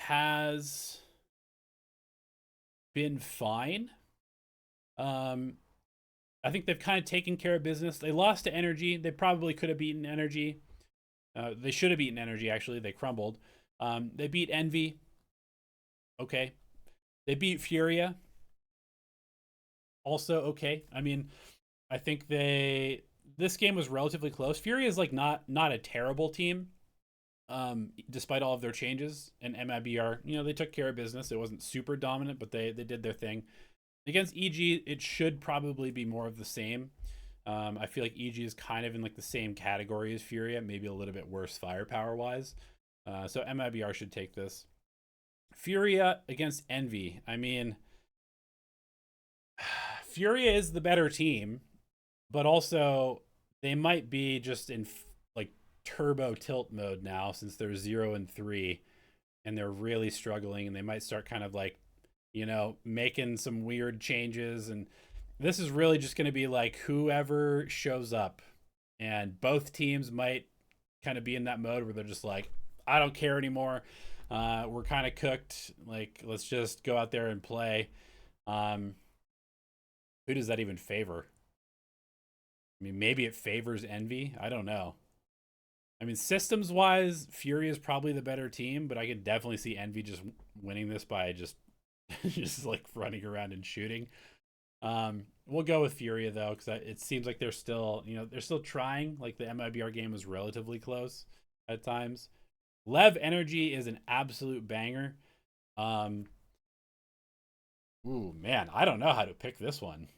has been fine. I think they've kind of taken care of business. They lost to Energy. They probably could have beaten Energy. They should have beaten Energy, actually. They crumbled. They beat Envy. Okay. They beat Furia. Also okay. I mean, I think this game was relatively close. Furia is like not a terrible team, despite all of their changes. And MIBR, they took care of business. It wasn't super dominant, but they did their thing. Against EG, it should probably be more of the same. I feel like EG is kind of in like the same category as Furia, maybe a little bit worse firepower wise. So MIBR should take this. Furia against Envy. I mean, Furia is the better team, but also they might be just in like turbo tilt mode now since they're 0-3 and they're really struggling, and they might start kind of like, making some weird changes. And this is really just going to be like whoever shows up, and both teams might kind of be in that mode where they're just like, I don't care anymore. We're kind of cooked. Like, let's just go out there and play. Who does that even favor? I mean, maybe it favors Envy. I don't know. I mean, systems wise, Fury is probably the better team, but I can definitely see Envy just winning this by just like running around and shooting. We'll go with Furia though, because it seems like they're still trying. Like the MIBR game was relatively close at times. Lev Energy is an absolute banger. Ooh man, I don't know how to pick this one.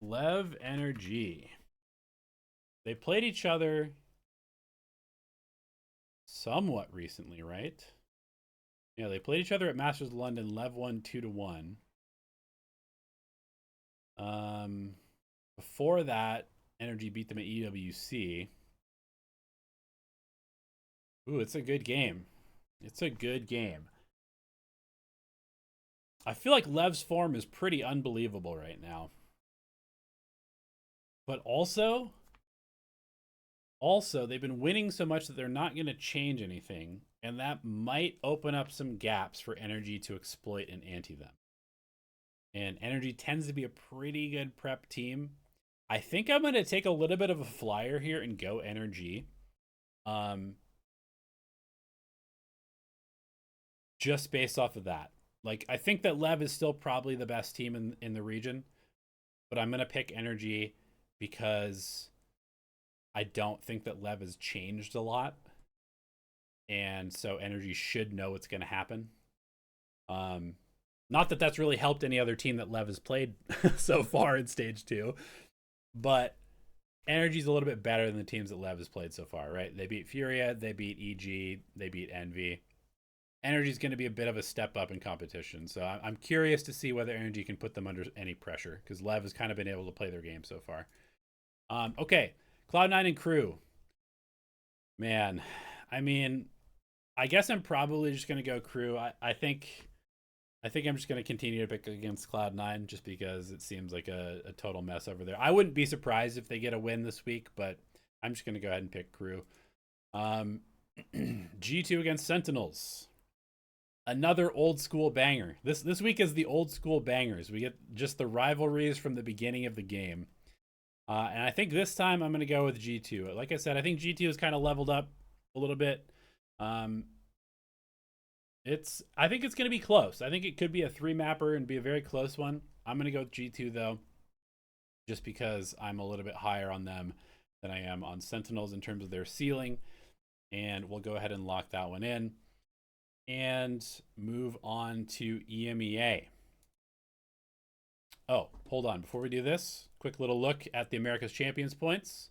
Lev Energy. They played each other somewhat recently, right? Yeah, they played each other at Masters of London. Lev won 2-1. Before that, Energy beat them at EWC. Ooh, it's a good game. It's a good game. I feel like Lev's form is pretty unbelievable right now. But also they've been winning so much that they're not going to change anything, and that might open up some gaps for Energy to exploit and anti them. And Energy tends to be a pretty good prep team. I think I'm going to take a little bit of a flyer here and go Energy. Just based off of that. Like, I think that Lev is still probably the best team in the region, but I'm going to pick Energy because I don't think that Lev has changed a lot. And so Energy should know what's going to happen. Not that that's really helped any other team that Lev has played so far in stage 2, but Energy's a little bit better than the teams that Lev has played so far, right? They beat Furia, they beat EG, they beat Envy. Energy's going to be a bit of a step up in competition, so I'm curious to see whether Energy can put them under any pressure, because Lev has kind of been able to play their game so far. Okay, Cloud9 and Crew. Man, I mean, I guess I'm probably just going to go Crew. I think I'm just going to continue to pick against Cloud9 just because it seems like a total mess over there. I wouldn't be surprised if they get a win this week, but I'm just going to go ahead and pick Crew. G2 against Sentinels. Another old school banger. This week is the old school bangers. We get just the rivalries from the beginning of the game. And I think this time I'm going to go with G2. Like I said, I think G2 has kind of leveled up a little bit. I think it's going to be close. I think it could be a 3-mapper and be a very close one. I'm going to go with G2 though, just because I'm a little bit higher on them than I am on Sentinels in terms of their ceiling. And we'll go ahead and lock that one in and move on to EMEA. Oh, hold on. Before we do this, quick little look at the America's Champions points.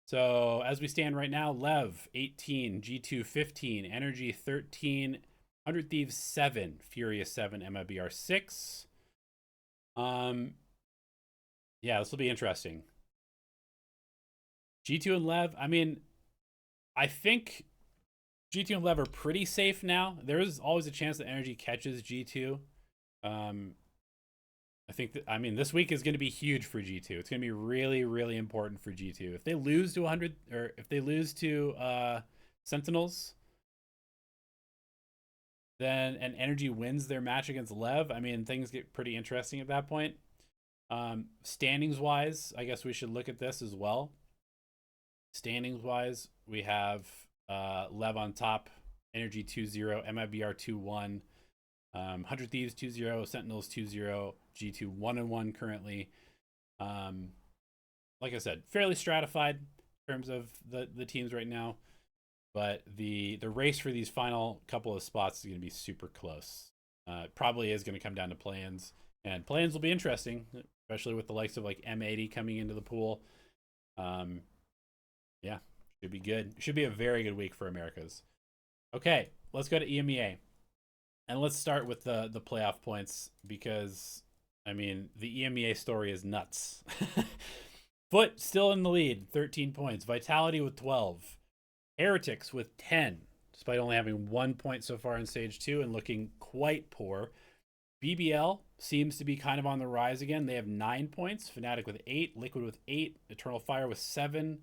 So as we stand right now, Lev 18, G2 15, Energy 13, 100 Thieves 7, Furious 7, MIBR 6. Yeah, this will be interesting. G2 and Lev, I mean, I think G2 and Lev are pretty safe now. There is always a chance that Energy catches G2. I think that, I mean, this week is going to be huge for G2. It's going to be really, really important for G2. If they lose to 100, or if they lose to Sentinels, then and Energy wins their match against Lev, I mean, things get pretty interesting at that point. Standings wise, I guess we should look at this as well. Standings wise, we have Lev on top, Energy 2-0, MIBR 2-1, 100 Thieves 2-0, Sentinels 2-0, G2 1-1 currently. Like I said, fairly stratified in terms of the teams right now, but the race for these final couple of spots is going to be super close. Probably is going to come down to play-ins, and play-ins will be interesting, especially with the likes of like M80 coming into the pool. Yeah, should be good. Should be a very good week for Americas. Okay, let's go to EMEA. And let's start with the playoff points, because, I mean, the EMEA story is nuts. Foot still in the lead, 13 points. Vitality with 12. Heretics with 10, despite only having 1 point so far in Stage 2 and looking quite poor. BBL seems to be kind of on the rise again. They have 9 points. Fnatic with 8. Liquid with 8. Eternal Fire with 7.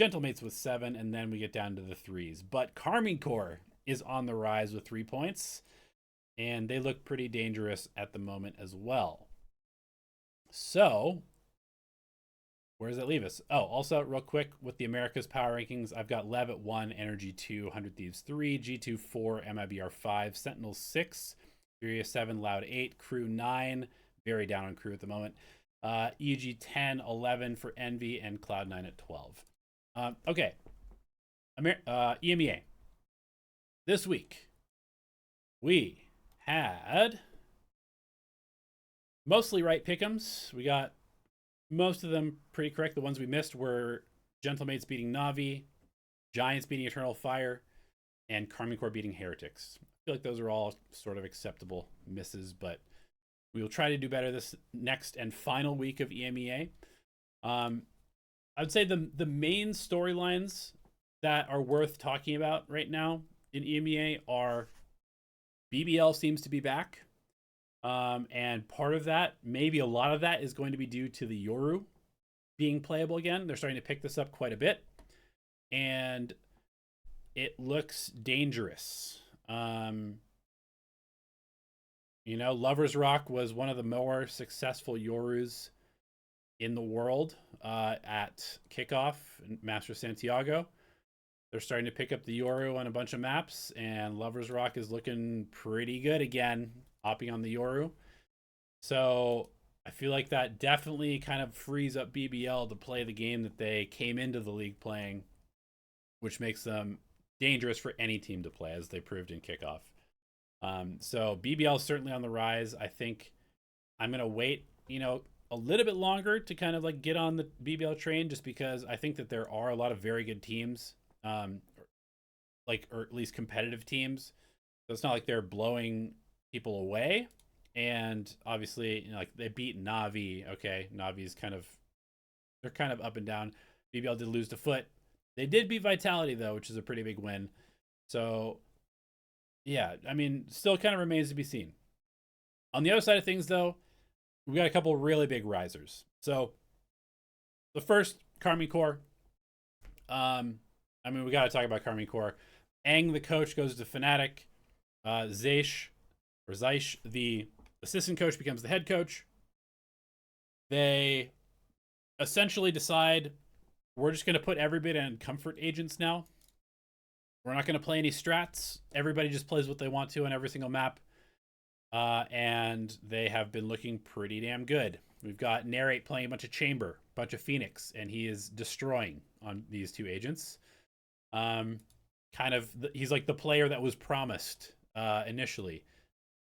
Gentlemates with 7. And then we get down to the 3s. But Carmine Corps is on the rise with 3 points. And they look pretty dangerous at the moment as well. So, where does that leave us? Oh, also, real quick, with the Americas power rankings, I've got Lev at 1, Energy 2, 100 Thieves 3, G2 4, MIBR 5, Sentinels 6, Furious 7, Loud 8, Crew 9, very down on Crew at the moment, EG 10, 11 for Envy, and Cloud9 at 12. Okay, EMEA. This week, we had mostly right pick'ems. We got most of them pretty correct. The ones we missed were Gentlemates beating Na'Vi, Giants beating Eternal Fire, and Carmine Corps beating Heretics. I feel like those are all sort of acceptable misses, but we will try to do better this next and final week of EMEA. I would say the main storylines that are worth talking about right now in EMEA are BBL seems to be back. And part of that, maybe a lot of that, is going to be due to the Yoru being playable again. They're starting to pick this up quite a bit, and it looks dangerous. Lover's Rock was one of the more successful Yorus in the world at kickoff in Master Santiago. They're starting to pick up the Yoru on a bunch of maps, and Lover's Rock is looking pretty good again, hopping on the Yoru. So I feel like that definitely kind of frees up BBL to play the game that they came into the league playing, which makes them dangerous for any team to play, as they proved in kickoff. So BBL is certainly on the rise. I think I'm going to wait, a little bit longer to kind of like get on the BBL train, just because I think that there are a lot of very good teams, or at least competitive teams. So it's not like they're blowing people away. And obviously, like they beat Navi. Okay, Navi's they're kind of up and down. BBL did lose to Foot. They did beat Vitality though, which is a pretty big win. So yeah, I mean, still kind of remains to be seen. On the other side of things, though, we got a couple really big risers. So the first, Karmine Corp. We got to talk about Karmine Corp. Aang, the coach, goes to Fnatic. Zeish, the assistant coach, becomes the head coach. They essentially decide, we're just going to put everybody on comfort agents now. We're not going to play any strats. Everybody just plays what they want to on every single map. And they have been looking pretty damn good. We've got Narrate playing a bunch of Chamber, a bunch of Phoenix, and he is destroying on these two agents. He's like the player that was promised initially.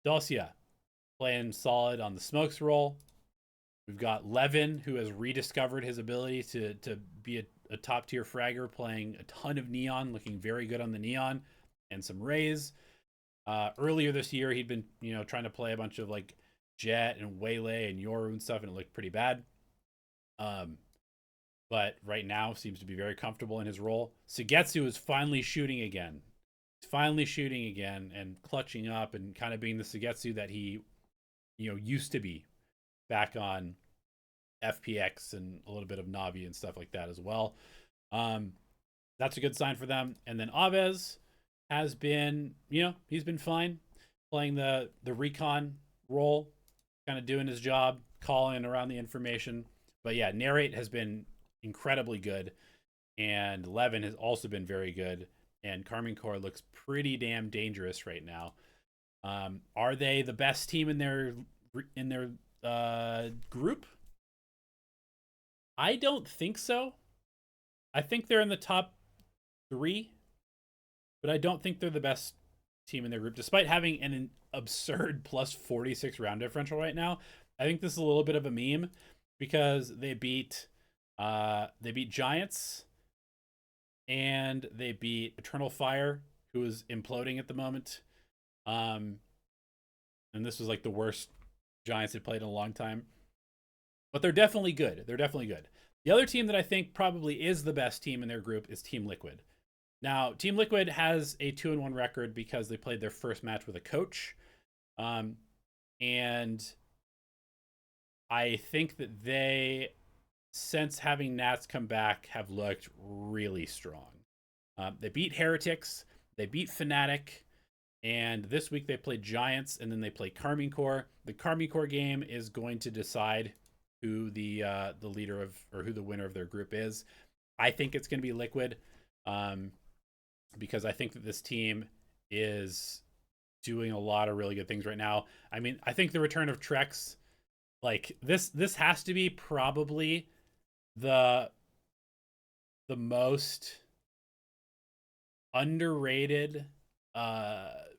Dulcia playing solid on the Smokes role. We've got Levin, who has rediscovered his ability to be a top tier fragger, playing a ton of Neon, looking very good on the Neon, and some Rays. Earlier this year, he'd been trying to play a bunch of like Jet and Waylay and Yoru and stuff, and it looked pretty bad. But right now seems to be very comfortable in his role. Sugetsu is finally shooting again. He's finally shooting again and clutching up and kind of being the Sugetsu that he used to be back on FPX and a little bit of Navi and stuff like that as well. That's a good sign for them. And then Aves has been, he's been fine playing the recon role, kind of doing his job, calling around the information. But yeah, Narrate has been incredibly good, and Levin has also been very good, and Karmine Corp looks pretty damn dangerous right now. Are they the best team in their group? I don't think so. I think they're in the top 3, but I don't think they're the best team in their group, despite having an absurd plus 46 round differential right now. I think this is a little bit of a meme because they beat Giants and they beat Eternal Fire, who is imploding at the moment. And this was like the worst Giants had played in a long time. But they're definitely good. The other team that I think probably is the best team in their group is Team Liquid. Now, Team Liquid has a 2-1 record because they played their first match with a coach. And I think that they, since having Nats come back, have looked really strong. They beat Heretics, they beat Fnatic, and this week they played Giants, and then they play Karmine Corp. The Karmine Corp game is going to decide who the leader of, or who the winner of their group is. I think it's going to be Liquid, because I think that this team is doing a lot of really good things right now. I mean, I think the return of Trex, like this has to be probably the most underrated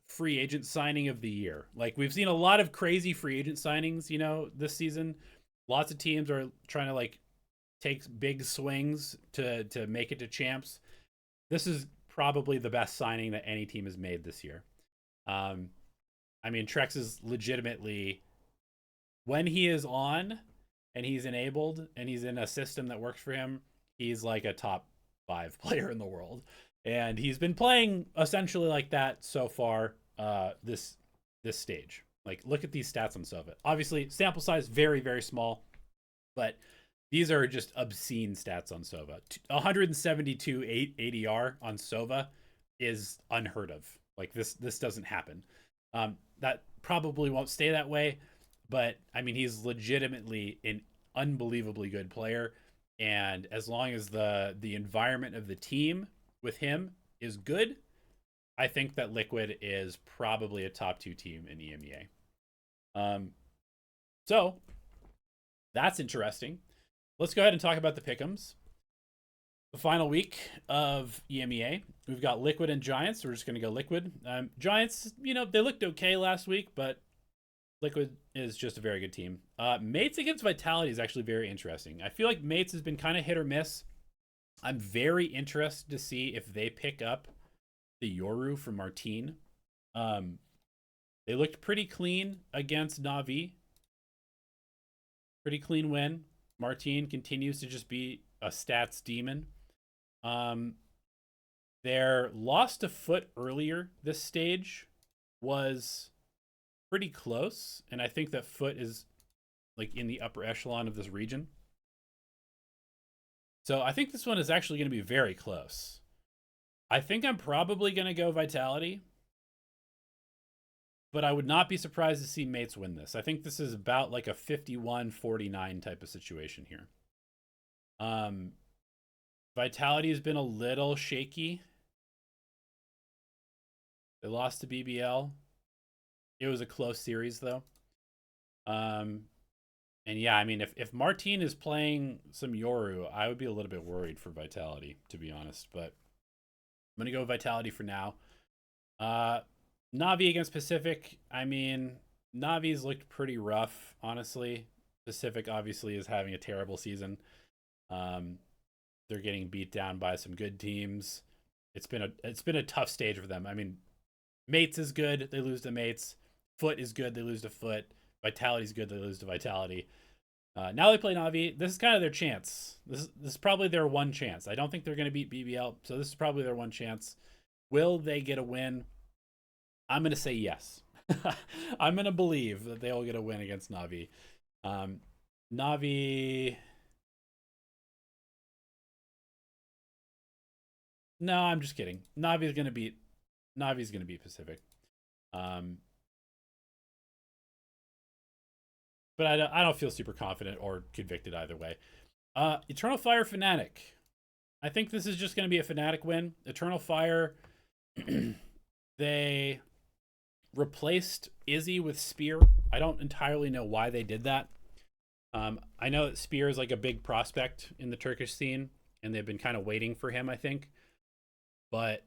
free agent signing of the year. Like, we've seen a lot of crazy free agent signings, this season. Lots of teams are trying to like take big swings to make it to champs. This is probably the best signing that any team has made this year. I mean, Trex is legitimately, when he is on and he's enabled and he's in a system that works for him, he's like a top 5 player in the world. And he's been playing essentially like that so far this stage. Like, look at these stats on Sova. Obviously, sample size very, very small, but these are just obscene stats on Sova. 172 ADR on Sova is unheard of. Like, this doesn't happen. That probably won't stay that way, but I mean, he's legitimately an unbelievably good player, and as long as the environment of the team with him is good, I think that Liquid is probably a top 2 team in EMEA. So that's interesting. Let's go ahead and talk about the pick'ems. The final week of EMEA, we've got Liquid and Giants. We're just going to go Liquid. Giants, they looked okay last week, but Liquid is just a very good team. Mates against Vitality is actually very interesting. I feel like Mates has been kind of hit or miss. I'm very interested to see if they pick up the Yoru from Martine. They looked pretty clean against Na'Vi. Pretty clean win. Martine continues to just be a stats demon. Their loss to Foot earlier this stage was pretty close, and I think that Foot is like in the upper echelon of this region. So I think this one is actually going to be very close. I think I'm probably going to go Vitality, but I would not be surprised to see Mates win this. I think this is about like a 51-49 type of situation here. Vitality has been a little shaky. They lost to BBL. It was a close series, though. And yeah, I mean, if Martine is playing some Yoru, I would be a little bit worried for Vitality, to be honest. But I'm going to go Vitality for now. Na'Vi against Pacific. I mean, Na'Vi's looked pretty rough, honestly. Pacific obviously is having a terrible season. They're getting beat down by some good teams. It's been a tough stage for them. I mean, Mates is good. They lose to Mates. Foot is good. They lose to Foot. Vitality's good. They lose to Vitality. Now they play Na'Vi. This is kind of their chance. This is probably their one chance. I don't think they're going to beat BBL, so this is probably their one chance. Will they get a win? I'm going to say yes. I'm going to believe that they will get a win against Na'Vi. Na'Vi... No, I'm just kidding. Na'Vi's going to beat Pacific. But I don't feel super confident or convicted either way. Eternal Fire Fnatic. I think this is just going to be a Fnatic win. Eternal Fire, they replaced Izzy with Spear. I don't entirely know why they did that. I know that Spear is like a big prospect in the Turkish scene, and they've been kind of waiting for him, I think. But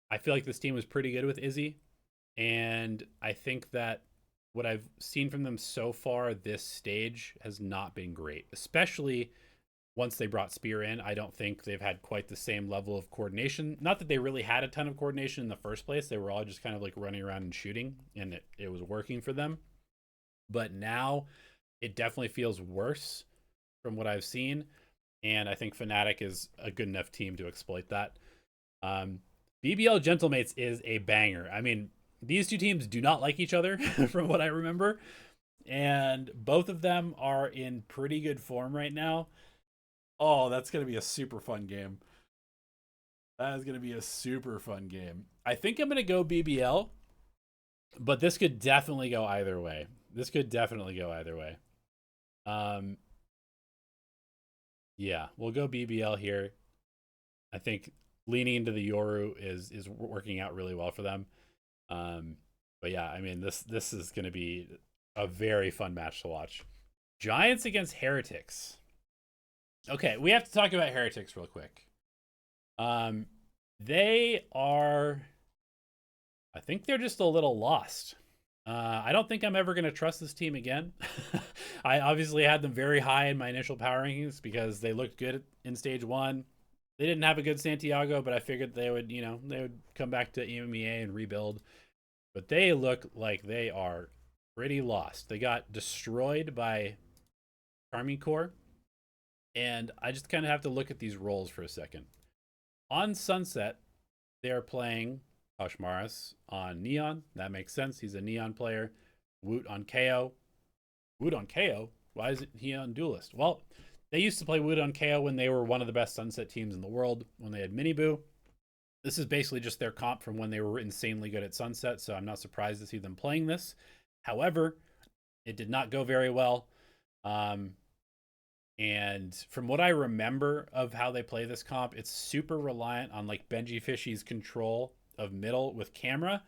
I feel like this team was pretty good with Izzy, and I think that what I've seen from them so far this stage has not been great, especially once they brought Spear in. I don't think they've had quite the same level of coordination. Not that they really had a ton of coordination in the first place. They were all just kind of like running around and shooting, and it was working for them. But now it definitely feels worse from what I've seen, and I think Fnatic is a good enough team to exploit that. BBL Gentlemates is a banger. I mean, these two teams do not like each other from what I remember, and both of them are in pretty good form right now. Oh, that's going to be a super fun game. That is going to be a super fun game. I think I'm going to go BBL, but this could definitely go either way. Yeah, we'll go BBL here. I think leaning into the Yoru is working out really well for them. But yeah, I mean, this is going to be a very fun match to watch. Giants against Heretics. Okay, we have to talk about Heretics real quick. They are, I think they're just a little lost. I don't think I'm ever going to trust this team again. I obviously had them very high in my initial power rankings because they looked good in stage 1. They didn't have a good Santiago, but I figured they would come back to EMEA and rebuild. But they look like they are pretty lost. They got destroyed by Army Corps. And I just kind of have to look at these roles for a second. On Sunset, they are playing Poshmaris on Neon. That makes sense. He's a Neon player. Woot on KO. Woot on KO? Why is he on Duelist? Well, they used to play Woot on KO when they were one of the best Sunset teams in the world, when they had Miniboo. This is basically just their comp from when they were insanely good at Sunset, so I'm not surprised to see them playing this. However, it did not go very well. And from what I remember of how they play this comp, it's super reliant on like Benji Fishy's control of middle with camera,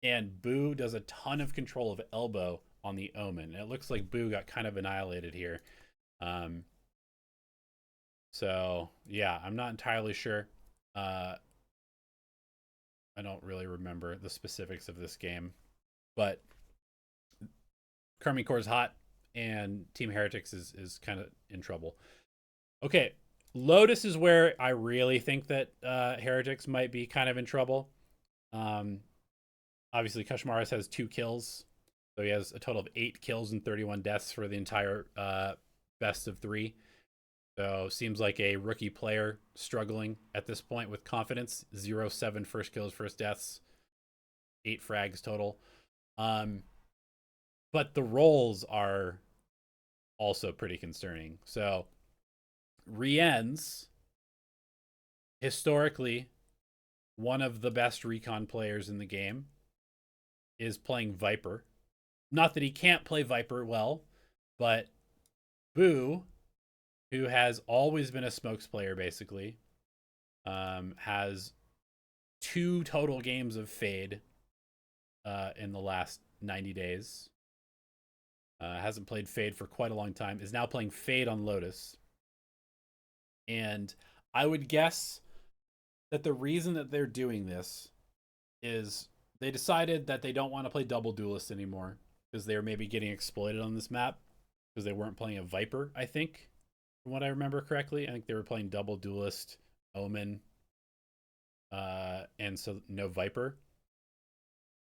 and Boo does a ton of control of elbow on the Omen. It looks like Boo got kind of annihilated here. So yeah, I'm not entirely sure. I don't really remember the specifics of this game, but Karmine Corps is hot, and Team Heretics is kind of in trouble. Okay, Lotus is where I really think that Heretics might be kind of in trouble. Obviously, Kashmaris has 2 kills, so he has a total of 8 kills and 31 deaths for the entire best of 3. So seems like a rookie player struggling at this point with confidence. 0-7 first kills, first deaths, 8 frags total. But the roles are also pretty concerning. So Rien's historically one of the best recon players in the game is playing Viper. Not that he can't play Viper well, but Boo, who has always been a smokes player basically, has 2 total games of Fade in the last 90 days. Hasn't played Fade for quite a long time, is now playing Fade on Lotus. And I would guess that the reason that they're doing this is they decided that they don't want to play double duelist anymore because they were maybe getting exploited on this map because they weren't playing a Viper, I think, from what I remember correctly. I think they were playing double duelist, Omen, and so no Viper.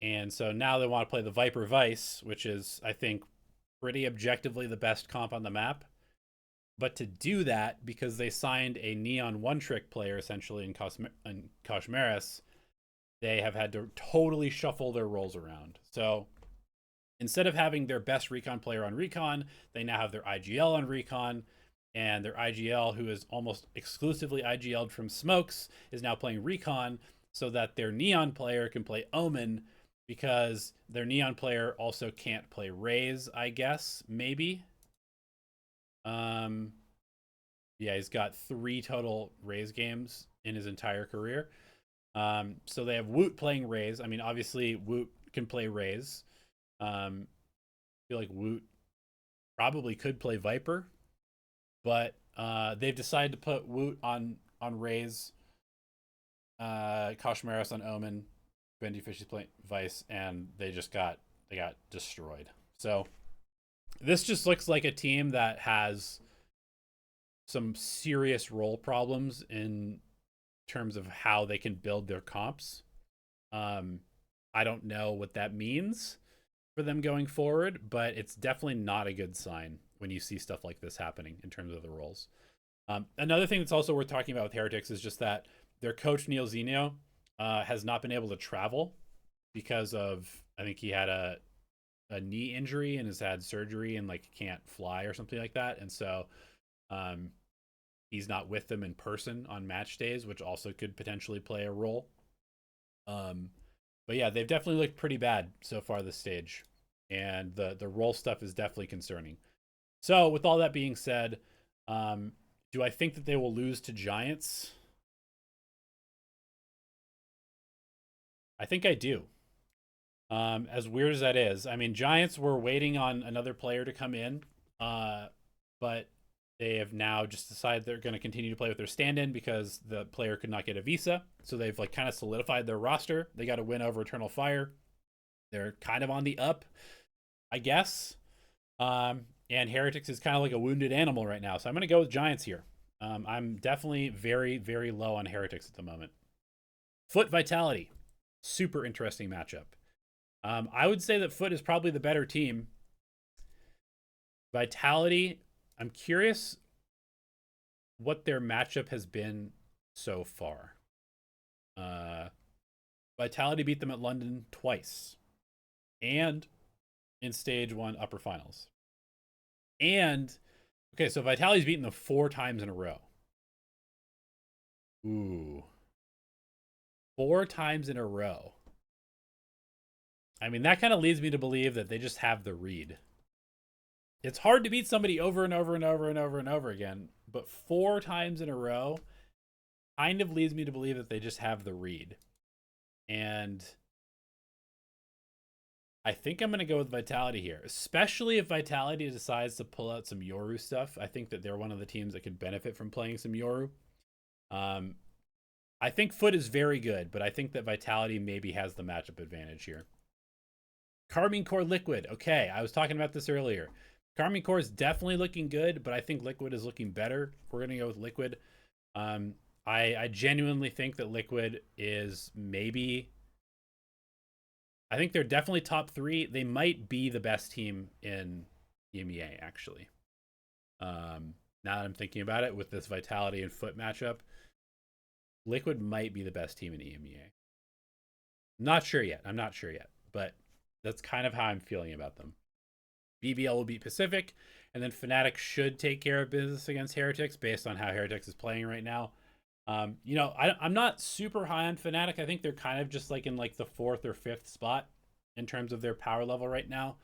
And so now they want to play the Viper Vice, which is, I think, pretty objectively the best comp on the map. But to do that, because they signed a Neon one-trick player essentially in Kashmaris, they have had to totally shuffle their roles around. So instead of having their best recon player on recon, they now have their IGL on recon, and their IGL, who is almost exclusively IGL'd from smokes, is now playing recon so that their Neon player can play Omen, because their Neon player also can't play Raze, I guess, maybe. Yeah, he's got 3 total Raze games in his entire career. So they have Woot playing Raze. I mean, obviously Woot can play Raze. I feel like Woot probably could play Viper, but they've decided to put Woot on Raze, Kashmaris on Omen, Bendy Fish is playing Vice, and they got destroyed. So this just looks like a team that has some serious role problems in terms of how they can build their comps. I don't know what that means for them going forward, but it's definitely not a good sign when you see stuff like this happening in terms of the roles. Another thing that's also worth talking about with Heretics is just that their coach Neil Zinio has not been able to travel because of, I think he had a knee injury and has had surgery and like can't fly or something like that. And so he's not with them in person on match days, which also could potentially play a role. But yeah, they've definitely looked pretty bad so far this stage, and the role stuff is definitely concerning. So with all that being said, do I think that they will lose to Giants? I think I do. As weird as that is, I mean, Giants were waiting on another player to come in, but they have now just decided they're going to continue to play with their stand-in because the player could not get a visa. So they've like kind of solidified their roster. They got a win over Eternal Fire. They're kind of on the up, I guess. And Heretics is kind of like a wounded animal right now. So I'm going to go with Giants here. I'm definitely very, very low on Heretics at the moment. Foot Vitality. Super interesting matchup. I would say that Foot is probably the better team. Vitality, I'm curious what their matchup has been so far. Vitality beat them at London twice. And in stage 1 upper finals. And okay, so Vitality's beaten them 4 times in a row. Ooh. 4 times in a row. I mean, that kind of leads me to believe that they just have the read. It's hard to beat somebody over and over and over and over and over again, but 4 times in a row kind of leads me to believe that they just have the read. And I think I'm going to go with Vitality here, especially if Vitality decides to pull out some Yoru stuff. I think that they're one of the teams that could benefit from playing some Yoru. I think Foot is very good, but I think that Vitality maybe has the matchup advantage here. Carmine Core Liquid. Okay, I was talking about this earlier. Carmine Core is definitely looking good, but I think Liquid is looking better. We're going to go with Liquid. I genuinely think that Liquid is maybe... I think they're definitely top 3. They might be the best team in EMEA, actually. Now that I'm thinking about it, with this Vitality and Foot matchup, Liquid might be the best team in EMEA. Not sure yet. I'm not sure yet, but that's kind of how I'm feeling about them. BBL will beat Pacific, and then Fnatic should take care of business against Heretics based on how Heretics is playing right now. You know, I'm not super high on Fnatic. I think they're kind of just like in like the 4th or 5th spot in terms of their power level right now.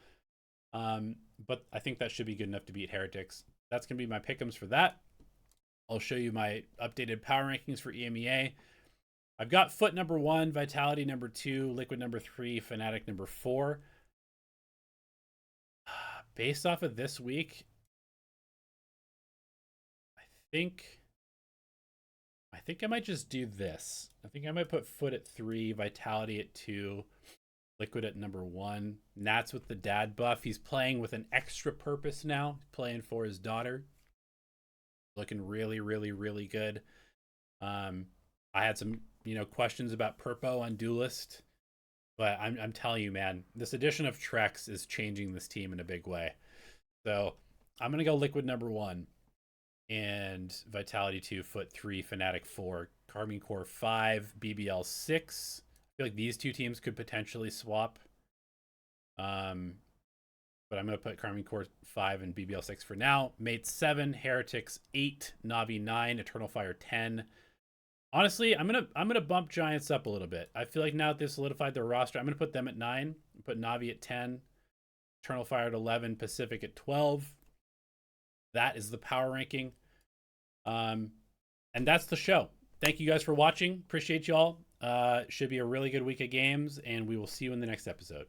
But I think that should be good enough to beat Heretics. That's going to be my pick'ems for that. I'll show you my updated power rankings for EMEA. I've got Foot number 1, Vitality number 2, Liquid number 3, Fnatic number 4. Based off of this week, I think I might just do this. I think I might put Foot at 3, Vitality at 2, Liquid at number 1. Nats with the dad buff. He's playing with an extra purpose now, playing for his daughter. Looking really, really, really good. I had some, questions about Purpo on Duelist, but I'm telling you, man, this addition of Trex is changing this team in a big way. So I'm gonna go Liquid number 1. And Vitality 2, Foot 3, Fnatic 4, Carmine Core 5, BBL 6. I feel like these two teams could potentially swap. But I'm going to put Carmine Core 5 and BBL 6 for now. Mate 7, Heretics 8, Navi 9, Eternal Fire 10. Honestly, I'm gonna bump Giants up a little bit. I feel like now that they've solidified their roster, I'm gonna put them at 9, put Navi at 10, Eternal Fire at 11, Pacific at 12. That is the power ranking. And that's the show. Thank you guys for watching. Appreciate y'all. Should be a really good week of games, and we will see you in the next episode.